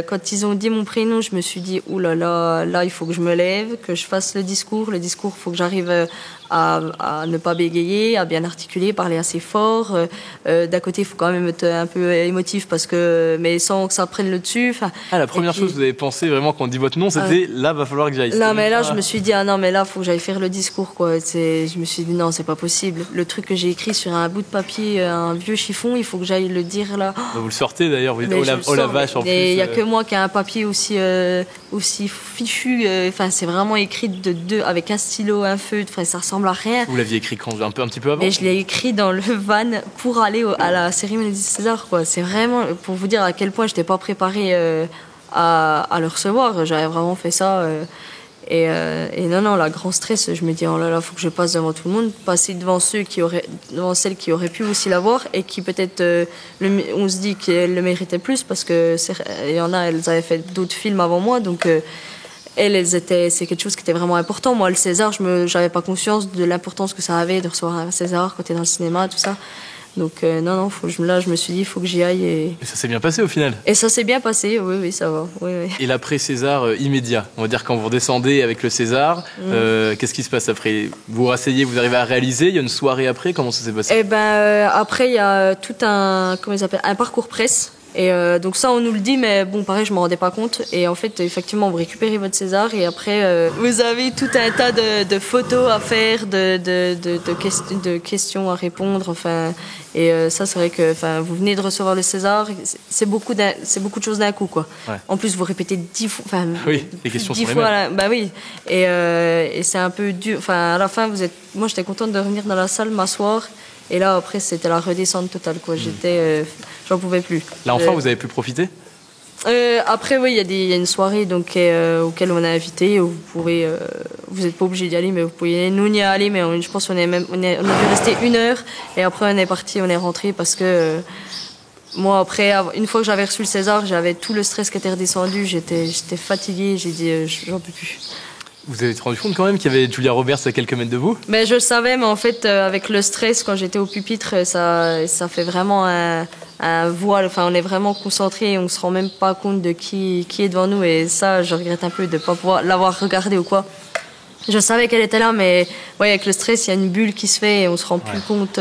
quand ils ont dit mon prénom, je me suis dit, ouh là là, là, il faut que je me lève, que je fasse le discours. Le discours, il faut que j'arrive à ne pas bégayer, à bien articuler, parler assez fort. D'un côté, il faut quand même être un peu émotif, mais sans que ça prenne le dessus. La première chose que vous avez pensé vraiment quand on dit votre nom, c'était là, va falloir que j'aille. Là, mais là, je me suis dit, ah non, mais là, il faut que j'aille faire le discours, quoi. Je me suis dit, non, c'est pas possible. Le truc que j'ai écrit sur un bout de papier, un vieux chiffon, il faut que j'aille le dire là. Vous le sortez d'ailleurs, oh la vache en plus. Il n'y a que moi qui a un papier aussi fichu. Enfin, c'est vraiment écrit de deux, avec un stylo, un feutre. Enfin, ça ressemble à rien. Vous l'aviez écrit quand, un petit peu avant? Mais je l'ai écrit dans le van pour aller à la cérémonie des Césars, quoi. C'est vraiment pour vous dire à quel point je n'étais pas préparée à le recevoir. J'avais vraiment fait ça. Et non, la grand stress, je me dis, oh là là, faut que je passe devant tout le monde, passer devant celles qui auraient pu aussi l'avoir et qui peut-être, on se dit qu'elles le méritaient plus parce que il y en a, elles avaient fait d'autres films avant moi, donc c'est quelque chose qui était vraiment important. Moi, le César, j'avais pas conscience de l'importance que ça avait de recevoir un César quand t'es dans le cinéma, tout ça. Donc non, là je me suis dit, il faut que j'y aille. Et ça s'est bien passé au final? Et ça s'est bien passé, oui, ça va. Oui. Et l'après-César immédiat, on va dire quand vous redescendez avec le César, qu'est-ce qui se passe après? Vous vous rasseyez, vous arrivez à réaliser? Il y a une soirée après? Comment ça s'est passé? Après il y a tout un parcours presse. Et donc ça on nous le dit, mais bon pareil je m'en rendais pas compte. Et en fait effectivement vous récupérez votre César et après vous avez tout un tas de photos à faire, de questions à répondre. Enfin et ça c'est vrai que vous venez de recevoir le César, c'est beaucoup de choses d'un coup quoi. Ouais. En plus vous répétez 10 fois. Oui, les questions sont les mêmes. Bah oui. Et c'est un peu dur. Enfin à la fin moi j'étais contente de revenir dans la salle, m'asseoir. Et là, après, c'était la redescente totale, quoi. J'en pouvais plus. Là, enfin, vous avez pu profiter? Après, oui, il y a une soirée auquel on est invité. Vous n'êtes pas obligé d'y aller, mais vous pouvez. Nous, on y est allé, mais je pense qu'on a dû rester 1 heure. Et après, on est parti, on est rentré parce que moi, après, une fois que j'avais reçu le César, j'avais tout le stress qui était redescendu. J'étais fatiguée. J'ai dit, j'en peux plus. Vous avez rendu compte quand même qu'il y avait Julia Roberts à quelques mètres de vous? Mais je le savais, mais en fait, avec le stress, quand j'étais au pupitre, ça fait vraiment un voile. Enfin, on est vraiment concentré et on se rend même pas compte de qui est devant nous. Et ça, je regrette un peu de pas pouvoir l'avoir regardé ou quoi. Je savais qu'elle était là, mais ouais, avec le stress, il y a une bulle qui se fait et on se rend plus compte.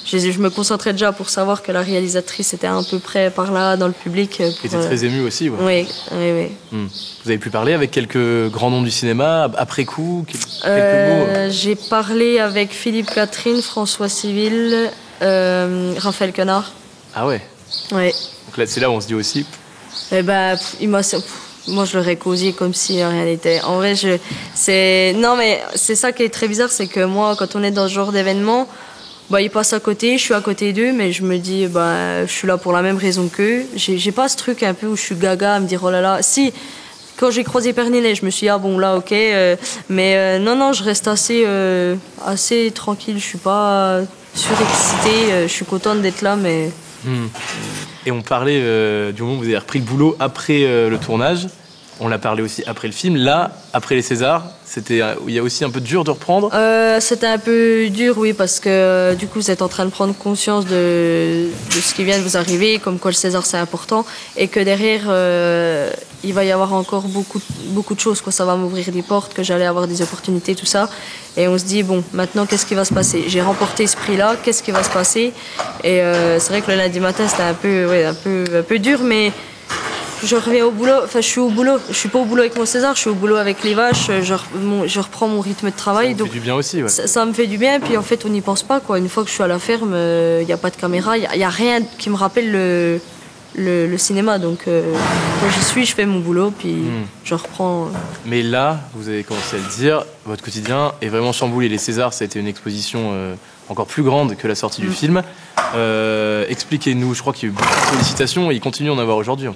Je me concentrais déjà pour savoir que la réalisatrice était à peu près par là, dans le public. Elle était très émue aussi, ouais. Oui. Vous avez pu parler avec quelques grands noms du cinéma, après coup, quelques mots? J'ai parlé avec Philippe Catherine, François Civil, Raphaël Quenard. Ah ouais? Ouais. Donc là, c'est là où on se dit aussi... Moi, je l'aurais causé comme si rien n'était. En vrai, non, mais c'est ça qui est très bizarre, c'est que moi, quand on est dans ce genre d'événement... ils passent à côté, je suis à côté d'eux, mais je me dis, je suis là pour la même raison qu'eux. J'ai pas ce truc un peu où je suis gaga à me dire, oh là là. Si, quand j'ai croisé Perninet, je me suis dit, ah bon, là, ok. Mais non, je reste assez tranquille. Je suis pas surexcitée. Je suis contente d'être là, mais... Et on parlait du moment où vous avez repris le boulot après le tournage. On l'a parlé aussi après le film. Là, après les Césars, il y a aussi un peu dur de reprendre? C'était un peu dur, oui, parce que du coup, vous êtes en train de prendre conscience de ce qui vient de vous arriver, comme quoi le César, c'est important, et que derrière, il va y avoir encore beaucoup de choses, quoi. Ça va m'ouvrir des portes, que j'allais avoir des opportunités, tout ça. Et on se dit, bon, maintenant, qu'est-ce qui va se passer? J'ai remporté ce prix-là, qu'est-ce qui va se passer? Et c'est vrai que le lundi matin, c'était un peu dur, mais... Je reviens au boulot, je suis au boulot. Je suis pas au boulot avec mon César, je suis au boulot avec les vaches. Je reprends mon rythme de travail. Ça me fait du bien aussi, ouais. Ça me fait du bien, puis en fait, on n'y pense pas, quoi. Une fois que je suis à la ferme, il n'y a pas de caméra, il y a rien qui me rappelle le cinéma. Donc quand j'y suis, je fais mon boulot, puis je reprends. Mais là, vous avez commencé à le dire, votre quotidien est vraiment chamboulé. Les Césars, ça a été une exposition encore plus grande que la sortie du film. Expliquez-nous, je crois qu'il y a eu beaucoup de sollicitations et il continue d'en avoir aujourd'hui.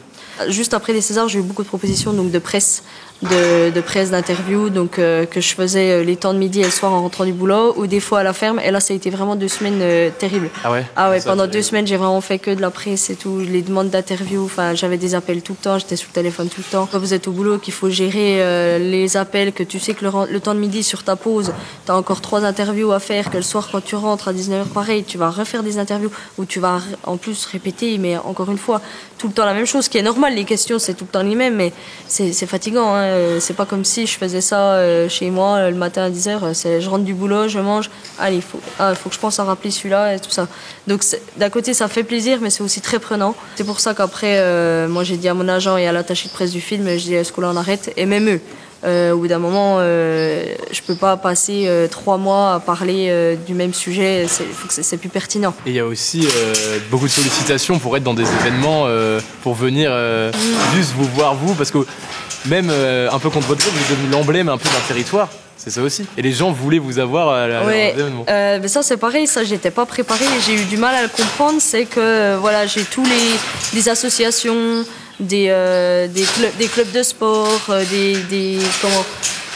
Juste après les Césars, j'ai eu beaucoup de propositions donc, de presse, d'interviews, donc que je faisais les temps de midi et le soir en rentrant du boulot, ou des fois à la ferme. Et là, ça a été vraiment 2 semaines terribles. Ah ouais. Pendant 2 semaines, j'ai vraiment fait que de la presse et tout, les demandes d'interviews. Enfin, j'avais des appels tout le temps, j'étais sur le téléphone tout le temps. Quand vous êtes au boulot, qu'il faut gérer les appels, que tu sais que le temps de midi sur ta pause, t'as encore 3 interviews à faire, que le soir quand tu rentres à 19h, pareil, tu vas refaire des interviews où tu vas en plus répéter, mais encore une fois, tout le temps la même chose, ce qui est normal. Les questions, c'est tout le temps les mêmes, mais c'est fatigant. Hein. C'est pas comme si je faisais ça chez moi le matin à 10h. Je rentre du boulot, je mange. Allez, il faut que je pense à rappeler celui-là et tout ça. Donc d'un côté, ça fait plaisir, mais c'est aussi très prenant. C'est pour ça qu'après, moi, j'ai dit à mon agent et à l'attaché de presse du film, je dis est-ce que là on arrête? Et même eux. Au bout d'un moment, je peux pas passer 3 mois à parler du même sujet, c'est plus pertinent. Et il y a aussi beaucoup de sollicitations pour être dans des événements, pour venir juste vous voir vous, parce que même un peu contre votre gré, vous êtes devenu l'emblème un peu d'un territoire. C'est ça aussi. Et les gens voulaient vous avoir à l'événement. Mais ça c'est pareil, ça j'étais pas préparée, j'ai eu du mal à le comprendre, c'est que voilà, j'ai tous les associations, des clubs de sport,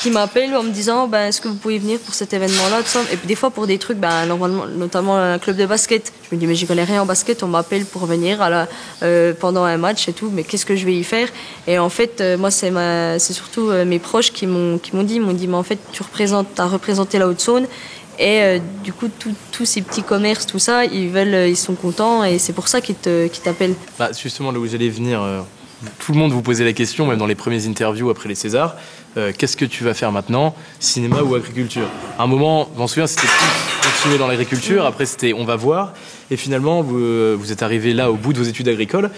qui m'appellent en me disant est-ce que vous pouvez venir pour cet événement-là, tout ça. Et puis des fois pour des trucs, normalement, notamment un club de basket. Je me dis mais j'y connais rien en basket, on m'appelle pour venir pendant un match et tout, mais qu'est-ce que je vais y faire? Et en fait, moi c'est surtout mes proches qui m'ont dit mais en fait t'as représenté la Haute-Saône. Et du coup, tous ces petits commerces, tout ça, ils sont contents et c'est pour ça qu'ils t'appellent. Justement, là où j'allais venir, tout le monde vous posait la question, même dans les premières interviews après les Césars. Qu'est-ce que tu vas faire maintenant, cinéma ou agriculture? À un moment, je m'en souviens, c'était plus continuer dans l'agriculture, après c'était on va voir. Et finalement, vous êtes arrivé là au bout de vos études agricoles,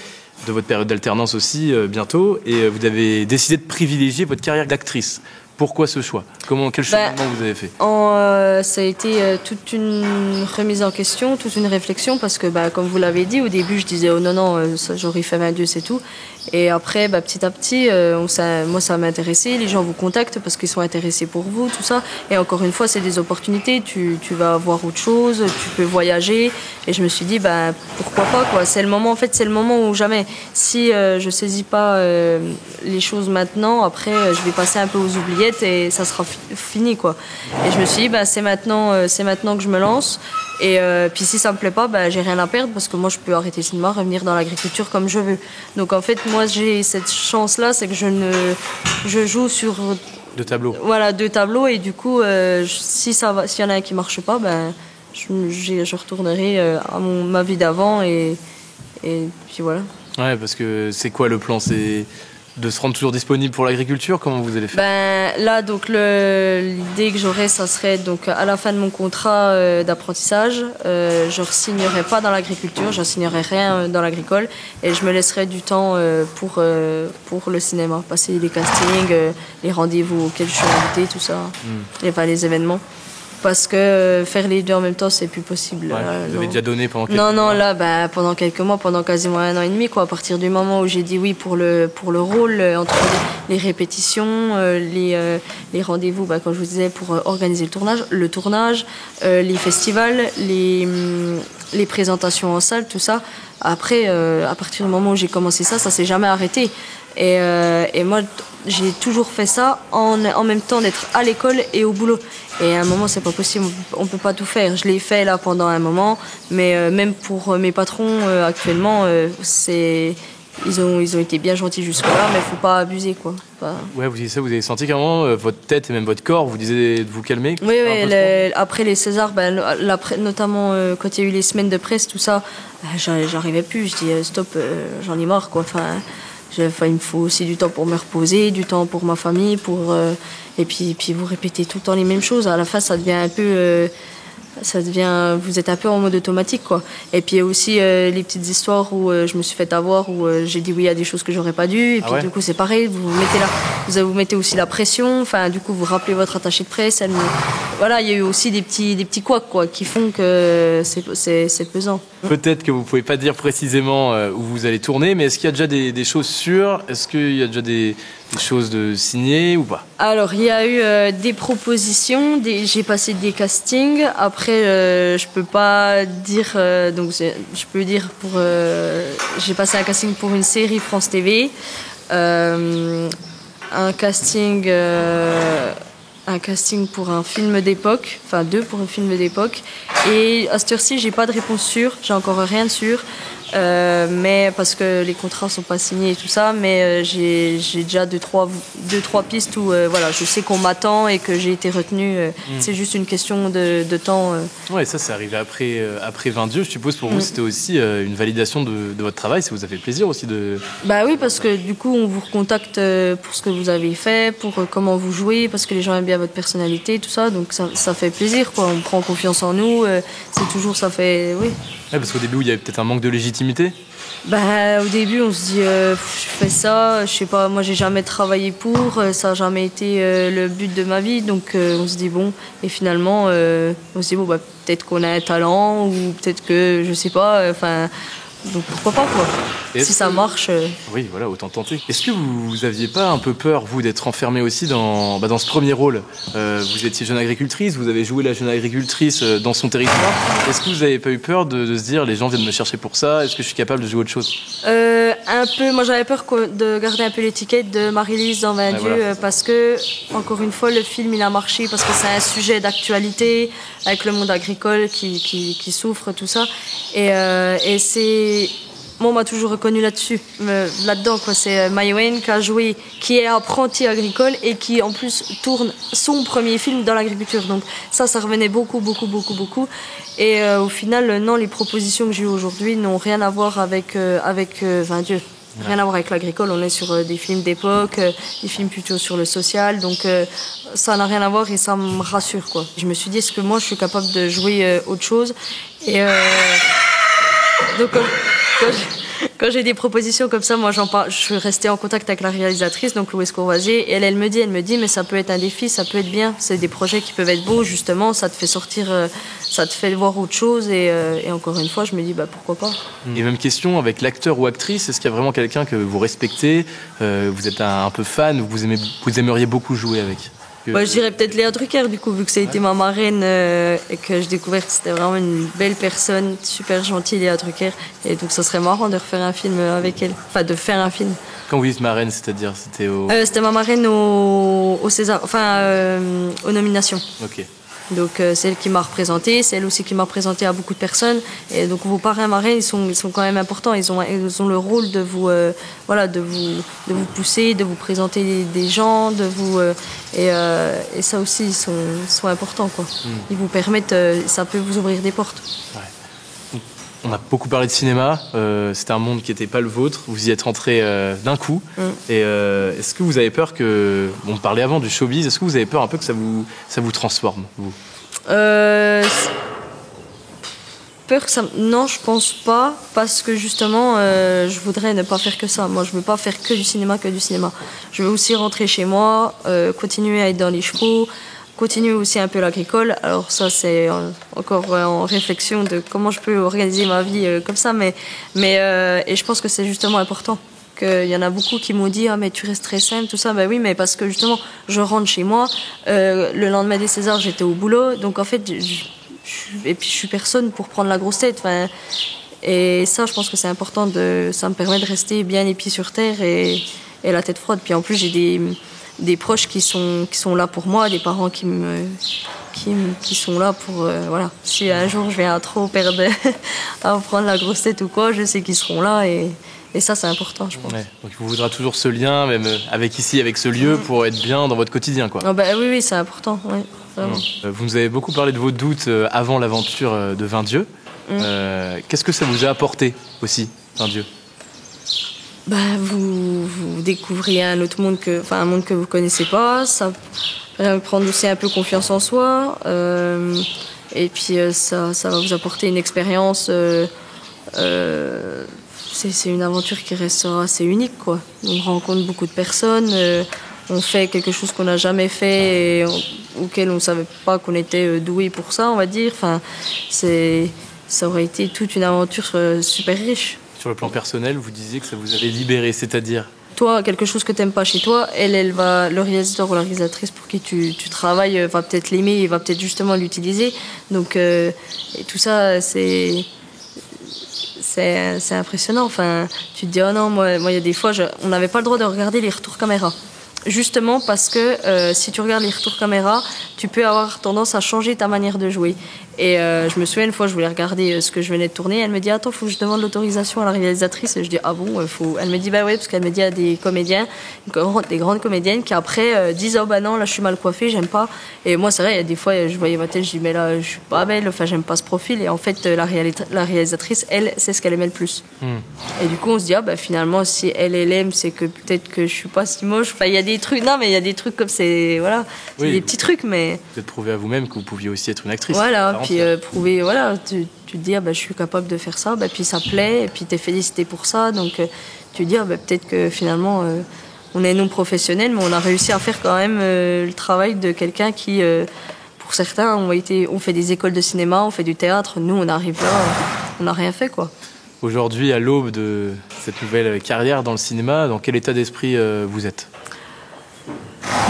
de votre période d'alternance aussi bientôt, et vous avez décidé de privilégier votre carrière d'actrice. Pourquoi ce choix? Quel cheminement vous avez fait? Ça a été toute une remise en question, toute une réflexion, parce que comme vous l'avez dit, au début je disais oh non, ça, j'aurais fait 22, c'est tout. Et après, petit à petit, moi ça m'a intéressé, les gens vous contactent parce qu'ils sont intéressés pour vous, tout ça. Et encore une fois, c'est des opportunités, tu vas voir autre chose, tu peux voyager. Et je me suis dit, pourquoi pas, quoi. C'est le moment, en fait, c'est le moment où jamais. Si je saisis pas les choses maintenant, après, je vais passer un peu aux oubliettes et ça sera fini, quoi. Et je me suis dit, c'est maintenant que je me lance. Et puis si ça me plaît pas, j'ai rien à perdre parce que moi je peux arrêter le cinéma, revenir dans l'agriculture comme je veux. Donc en fait moi j'ai cette chance-là, c'est que je joue sur 2 tableaux. Voilà, 2 tableaux et du coup s'il y en a un qui marche pas, je retournerai à ma vie d'avant et puis voilà. Ouais, parce que c'est quoi le plan? C'est de se rendre toujours disponible pour l'agriculture? Comment vous allez faire? Là, donc l'idée que j'aurais, ça serait donc à la fin de mon contrat d'apprentissage, je ne signerai pas dans l'agriculture, je ne signerai rien dans l'agricole et je me laisserai du temps pour le cinéma, passer les castings, les rendez-vous auxquels je suis invitée, tout ça, les événements. Parce que faire les 2 en même temps, c'est plus possible. Ouais, vous avez déjà donné pendant quelques mois? Non, là, pendant quelques mois, pendant quasiment 1 an et demi, quoi. À partir du moment où j'ai dit oui pour le rôle, entre les répétitions, les rendez-vous, comme je vous disais, pour organiser le tournage, les festivals, les présentations en salle, tout ça. Après, à partir du moment où j'ai commencé ça s'est jamais arrêté. Et moi, j'ai toujours fait ça en même temps d'être à l'école et au boulot. Et à un moment, c'est pas possible, on peut pas tout faire. Je l'ai fait là pendant un moment, mais même pour mes patrons actuellement, ils ont été bien gentils jusque-là, mais faut pas abuser, quoi. Ouais, vous disiez ça, vous avez senti qu'à un moment, votre tête et même votre corps vous disiez de vous calmer? Oui, après les Césars, notamment quand il y a eu les semaines de presse, tout ça, j'arrivais plus. Je dis stop, j'en ai marre, quoi. Il me faut aussi du temps pour me reposer, du temps pour ma famille, et puis vous répétez tout le temps les mêmes choses. À la fin, ça devient un peu, vous êtes un peu en mode automatique, quoi. Et puis il y a aussi les petites histoires où je me suis fait avoir, où j'ai dit oui à des choses que j'aurais pas dû. Et puis du coup, c'est pareil, vous vous mettez aussi la pression. Enfin, du coup, vous rappelez votre attaché de presse. Voilà, il y a eu aussi des petits couacs quoi, qui font que c'est pesant. Peut-être que vous pouvez pas dire précisément où vous allez tourner, mais est-ce qu'il y a déjà des choses sûres? Est-ce qu'il y a déjà des choses de signées ou pas? Alors, il y a eu des propositions, j'ai passé des castings. Après, je peux pas dire, donc je peux dire j'ai passé un casting pour une série France TV, un casting pour un film d'époque, enfin 2 pour un film d'époque. Et à cette heure-ci, j'ai pas de réponse sûre, j'ai encore rien de sûr. Mais parce que les contrats sont pas signés et tout ça, mais j'ai déjà deux trois pistes où voilà, je sais qu'on m'attend et que j'ai été retenue. C'est juste une question de temps. Ouais, ça c'est arrivé après 20 dieux. Je suppose pour vous c'était aussi une validation de votre travail. Ça vous a fait plaisir aussi de. Bah oui, parce que du coup on vous recontacte pour ce que vous avez fait, pour comment vous jouez, parce que les gens aiment bien votre personnalité, tout ça. Donc ça fait plaisir quoi. On prend confiance en nous. C'est toujours ça fait oui. Ouais, parce qu'au début, il y avait peut-être un manque de légitimité. Bah, au début, on se dit, je fais ça, je sais pas, moi j'ai jamais travaillé pour, ça n'a jamais été le but de ma vie, donc on se dit bon, et finalement, on se dit bon, bah, peut-être qu'on a un talent, ou peut-être que, je sais pas, enfin, donc pourquoi pas quoi. Si ça marche. Oui, voilà, autant tenter. Est-ce que vous aviez pas un peu peur, vous, d'être enfermée aussi dans ce premier rôle? Vous étiez jeune agricultrice, vous avez joué la jeune agricultrice dans son territoire. Est-ce que vous n'avez pas eu peur de se dire, les gens viennent me chercher pour ça, est-ce que je suis capable de jouer autre chose? Un peu, moi j'avais peur de garder un peu l'étiquette de Marie-Lise dans 20 dieux, parce que, encore une fois, le film il a marché parce que c'est un sujet d'actualité avec le monde agricole qui souffre, tout ça. Et c'est. Moi, on m'a toujours reconnu là-dedans, quoi. C'est Maïwenn qui a joué, qui est apprenti agricole et qui, en plus, tourne son premier film dans l'agriculture. Donc, ça revenait beaucoup. Et au final, non, les propositions que j'ai eues aujourd'hui n'ont rien à voir avec 20 dieux. Rien à voir avec l'agricole. On est sur des films d'époque, des films plutôt sur le social. Donc, ça n'a rien à voir et ça me rassure, quoi. Je me suis dit, est-ce que moi, je suis capable de jouer autre chose? Et donc, quand j'ai des propositions comme ça, moi j'en parle. Je suis restée en contact avec la réalisatrice, donc Louise Courvoisier, et elle me dit, mais ça peut être un défi, ça peut être bien. C'est des projets qui peuvent être beaux, justement, ça te fait sortir, ça te fait voir autre chose, et encore une fois, je me dis, bah pourquoi pas. Et même question avec l'acteur ou actrice, est-ce qu'il y a vraiment quelqu'un que vous respectez, vous êtes un peu fan, vous aimeriez beaucoup jouer avec? Bah, je dirais peut-être Léa Drucker, du coup, vu que ça a été ma marraine et que j'ai découvert que c'était vraiment une belle personne, super gentille, Léa Drucker. Et donc, ça serait marrant de refaire un film avec elle. Enfin, de faire un film. Quand vous dites marraine, c'est-à-dire c'était ma marraine au César, enfin, aux nominations. Ok. Donc c'est elle qui m'a représentée, c'est elle aussi qui m'a représenté à beaucoup de personnes. Et donc vos parrains marraines, ils sont quand même importants. Ils ont le rôle de vous, de vous pousser, de vous présenter des gens, et ça aussi ils sont importants quoi. Ils vous permettent, ça peut vous ouvrir des portes. Ouais. On a beaucoup parlé de cinéma, c'était un monde qui n'était pas le vôtre, vous y êtes rentré d'un coup. Et est-ce que vous avez peur que, on parlait avant du showbiz, est-ce que vous avez peur un peu que ça vous transforme, vous? Peur que ça... Non, je pense pas, parce que justement, je voudrais ne pas faire que ça. Moi, je veux pas faire que du cinéma. Je veux aussi rentrer chez moi, continuer à être dans les chevaux, continuer aussi un peu l'agricole. Alors ça, c'est encore en réflexion de comment je peux organiser ma vie comme ça. Mais et je pense que c'est justement important. Il y en a beaucoup qui m'ont dit « Ah, mais tu restes très simple, tout ça. » Ben oui, mais parce que justement, je rentre chez moi. Le lendemain des Césars, j'étais au boulot. Donc en fait, et puis je suis personne pour prendre la grosse tête. Enfin, et ça, je pense que c'est important. Ça me permet de rester bien les pieds sur terre et la tête froide. Puis en plus, j'ai des proches qui sont là pour moi, des parents qui sont là pour voilà. Si un jour je viens à trop perdre à prendre la grosse tête ou quoi, je sais qu'ils seront là et ça c'est important, je pense. Ouais, donc il vous voudra toujours ce lien, même avec ce lieu, pour être bien dans votre quotidien, quoi. Oh bah, oui, c'est important, ouais, vraiment. Vous nous avez beaucoup parlé de vos doutes avant l'aventure de 20 dieux. Qu'est-ce que ça vous a apporté aussi, 20 dieux? Bah, vous découvrez un autre monde un monde que vous connaissez pas. Ça va prendre aussi un peu confiance en soi. Et puis ça va vous apporter une expérience. C'est une aventure qui restera assez unique, quoi. On rencontre beaucoup de personnes. on fait quelque chose qu'on n'a jamais fait et auquel on ne savait pas qu'on était doué pour ça, on va dire. Enfin, ça aurait été toute une aventure super riche. Sur le plan personnel, vous disiez que ça vous avait libéré, c'est-à-dire? Toi, quelque chose que tu n'aimes pas chez toi, le réalisateur ou la réalisatrice pour qui tu travailles va peut-être l'aimer et va peut-être justement l'utiliser. Donc, et tout ça, c'est impressionnant. Enfin, tu te dis, oh non, moi il y a des fois, on n'avait pas le droit de regarder les retours caméra. Justement parce que si tu regardes les retours caméra, tu peux avoir tendance à changer ta manière de jouer. Et je me souviens une fois, je voulais regarder ce que je venais de tourner. Elle me dit, attends, faut que je demande l'autorisation à la réalisatrice. Et je dis, ah bon, faut. Elle me dit, bah ouais, parce qu'elle me dit, il y a des comédiens, des grandes comédiennes qui après disent, oh bah non, là je suis mal coiffée, j'aime pas. Et moi, c'est vrai, il y a des fois, je voyais ma tête, je dis, mais là, je suis pas belle, enfin, j'aime pas ce profil. Et en fait, la réalisatrice, elle, c'est ce qu'elle aimait le plus. Et du coup, on se dit, ah bah finalement, si elle aime, c'est que peut-être que je suis pas si moche. Enfin, il y a des trucs, non, mais il y a des trucs comme c'est, voilà, c'est oui, des petits trucs, mais. Vous êtes prouvé à vous-même que vous pouviez aussi être une actrice. Voilà, puis prouver, voilà, tu te dis, ah, bah, je suis capable de faire ça, bah, puis ça plaît, et puis t'es félicité pour ça, donc tu te dis, ah, bah, peut-être que finalement, on est non professionnels, mais on a réussi à faire quand même le travail de quelqu'un qui, pour certains, on fait des écoles de cinéma, on fait du théâtre, nous, on arrive là, on n'a rien fait, quoi. Aujourd'hui, à l'aube de cette nouvelle carrière dans le cinéma, dans quel état d'esprit vous êtes ?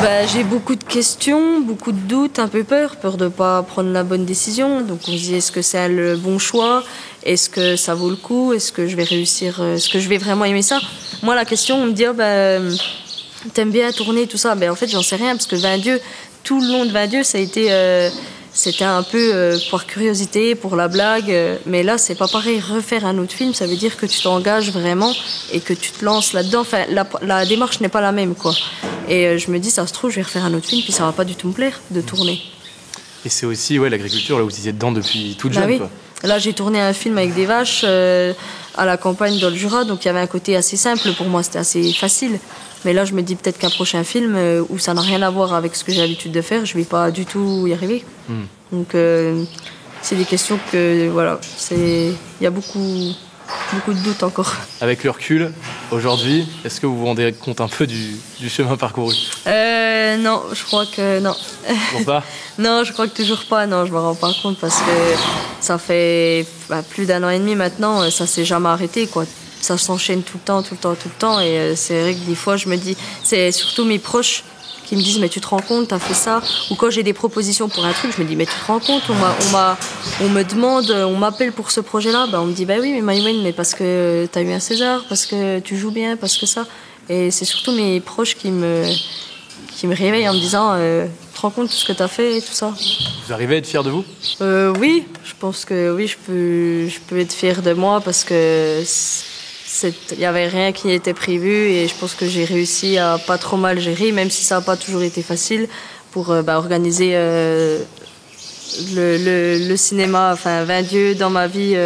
Bah, j'ai beaucoup de questions, beaucoup de doutes, un peu peur de ne pas prendre la bonne décision. Donc on se dit, est-ce que c'est le bon choix? Est-ce que ça vaut le coup? Est-ce que je vais réussir? Est-ce que je vais vraiment aimer ça? Moi, la question, on me dit, oh, bah, t'aimes bien tourner, tout ça. Ben, en fait, j'en sais rien, parce que 20 Dieux, tout le long de 20 Dieux, ça a été... C'était un peu pour curiosité, pour la blague, mais là c'est pas pareil. Refaire un autre film, ça veut dire que tu t'engages vraiment et que tu te lances là-dedans. Enfin, la démarche n'est pas la même, quoi. Et je me dis, ça se trouve, je vais refaire un autre film, puis ça va pas du tout me plaire de tourner. Et c'est aussi l'agriculture, là où vous étiez dedans depuis toute jeune, oui. quoi. Là, j'ai tourné un film avec des vaches à la campagne dans le Jura, donc il y avait un côté assez simple pour moi, c'était assez facile. Mais là, je me dis peut-être qu'un prochain film où ça n'a rien à voir avec ce que j'ai l'habitude de faire, je vais pas du tout y arriver. Donc, c'est des questions que, voilà, il y a beaucoup de doutes encore. Avec le recul, aujourd'hui, est-ce que vous vous rendez compte un peu du chemin parcouru ? Non, je crois que non. Toujours pas ? Non, je crois que toujours pas. Non, je me rends pas compte parce que ça fait plus d'1 an et demi maintenant, ça s'est jamais arrêté, quoi. Ça s'enchaîne tout le temps. Et c'est vrai que des fois, je me dis, c'est surtout mes proches qui me disent, mais tu te rends compte, t'as fait ça. Ou quand j'ai des propositions pour un truc, je me dis, mais tu te rends compte, on me demande, on m'appelle pour ce projet-là. On me dit, bah oui, mais Maïwenn, mais parce que t'as eu un César, parce que tu joues bien, parce que ça. Et c'est surtout mes proches qui me réveillent en me disant, tu te rends compte de ce que t'as fait et tout ça. Vous arrivez à être fier de vous ? Oui, je pense que oui, je peux être fière de moi parce que il n'y avait rien qui était prévu et je pense que j'ai réussi à pas trop mal gérer, même si ça n'a pas toujours été facile, pour organiser le cinéma, enfin 20 Dieux dans ma vie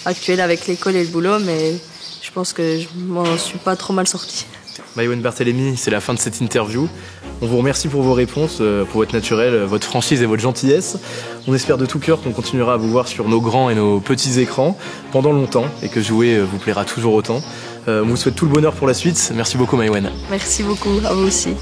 actuelle avec l'école et le boulot, mais je pense que je m'en suis pas trop mal sortie. Maïwenn Barthélémy, c'est la fin de cette interview. On vous remercie pour vos réponses, pour votre naturel, votre franchise et votre gentillesse. On espère de tout cœur qu'on continuera à vous voir sur nos grands et nos petits écrans pendant longtemps et que jouer vous plaira toujours autant. On vous souhaite tout le bonheur pour la suite. Merci beaucoup Maïwenn. Merci beaucoup, à vous aussi.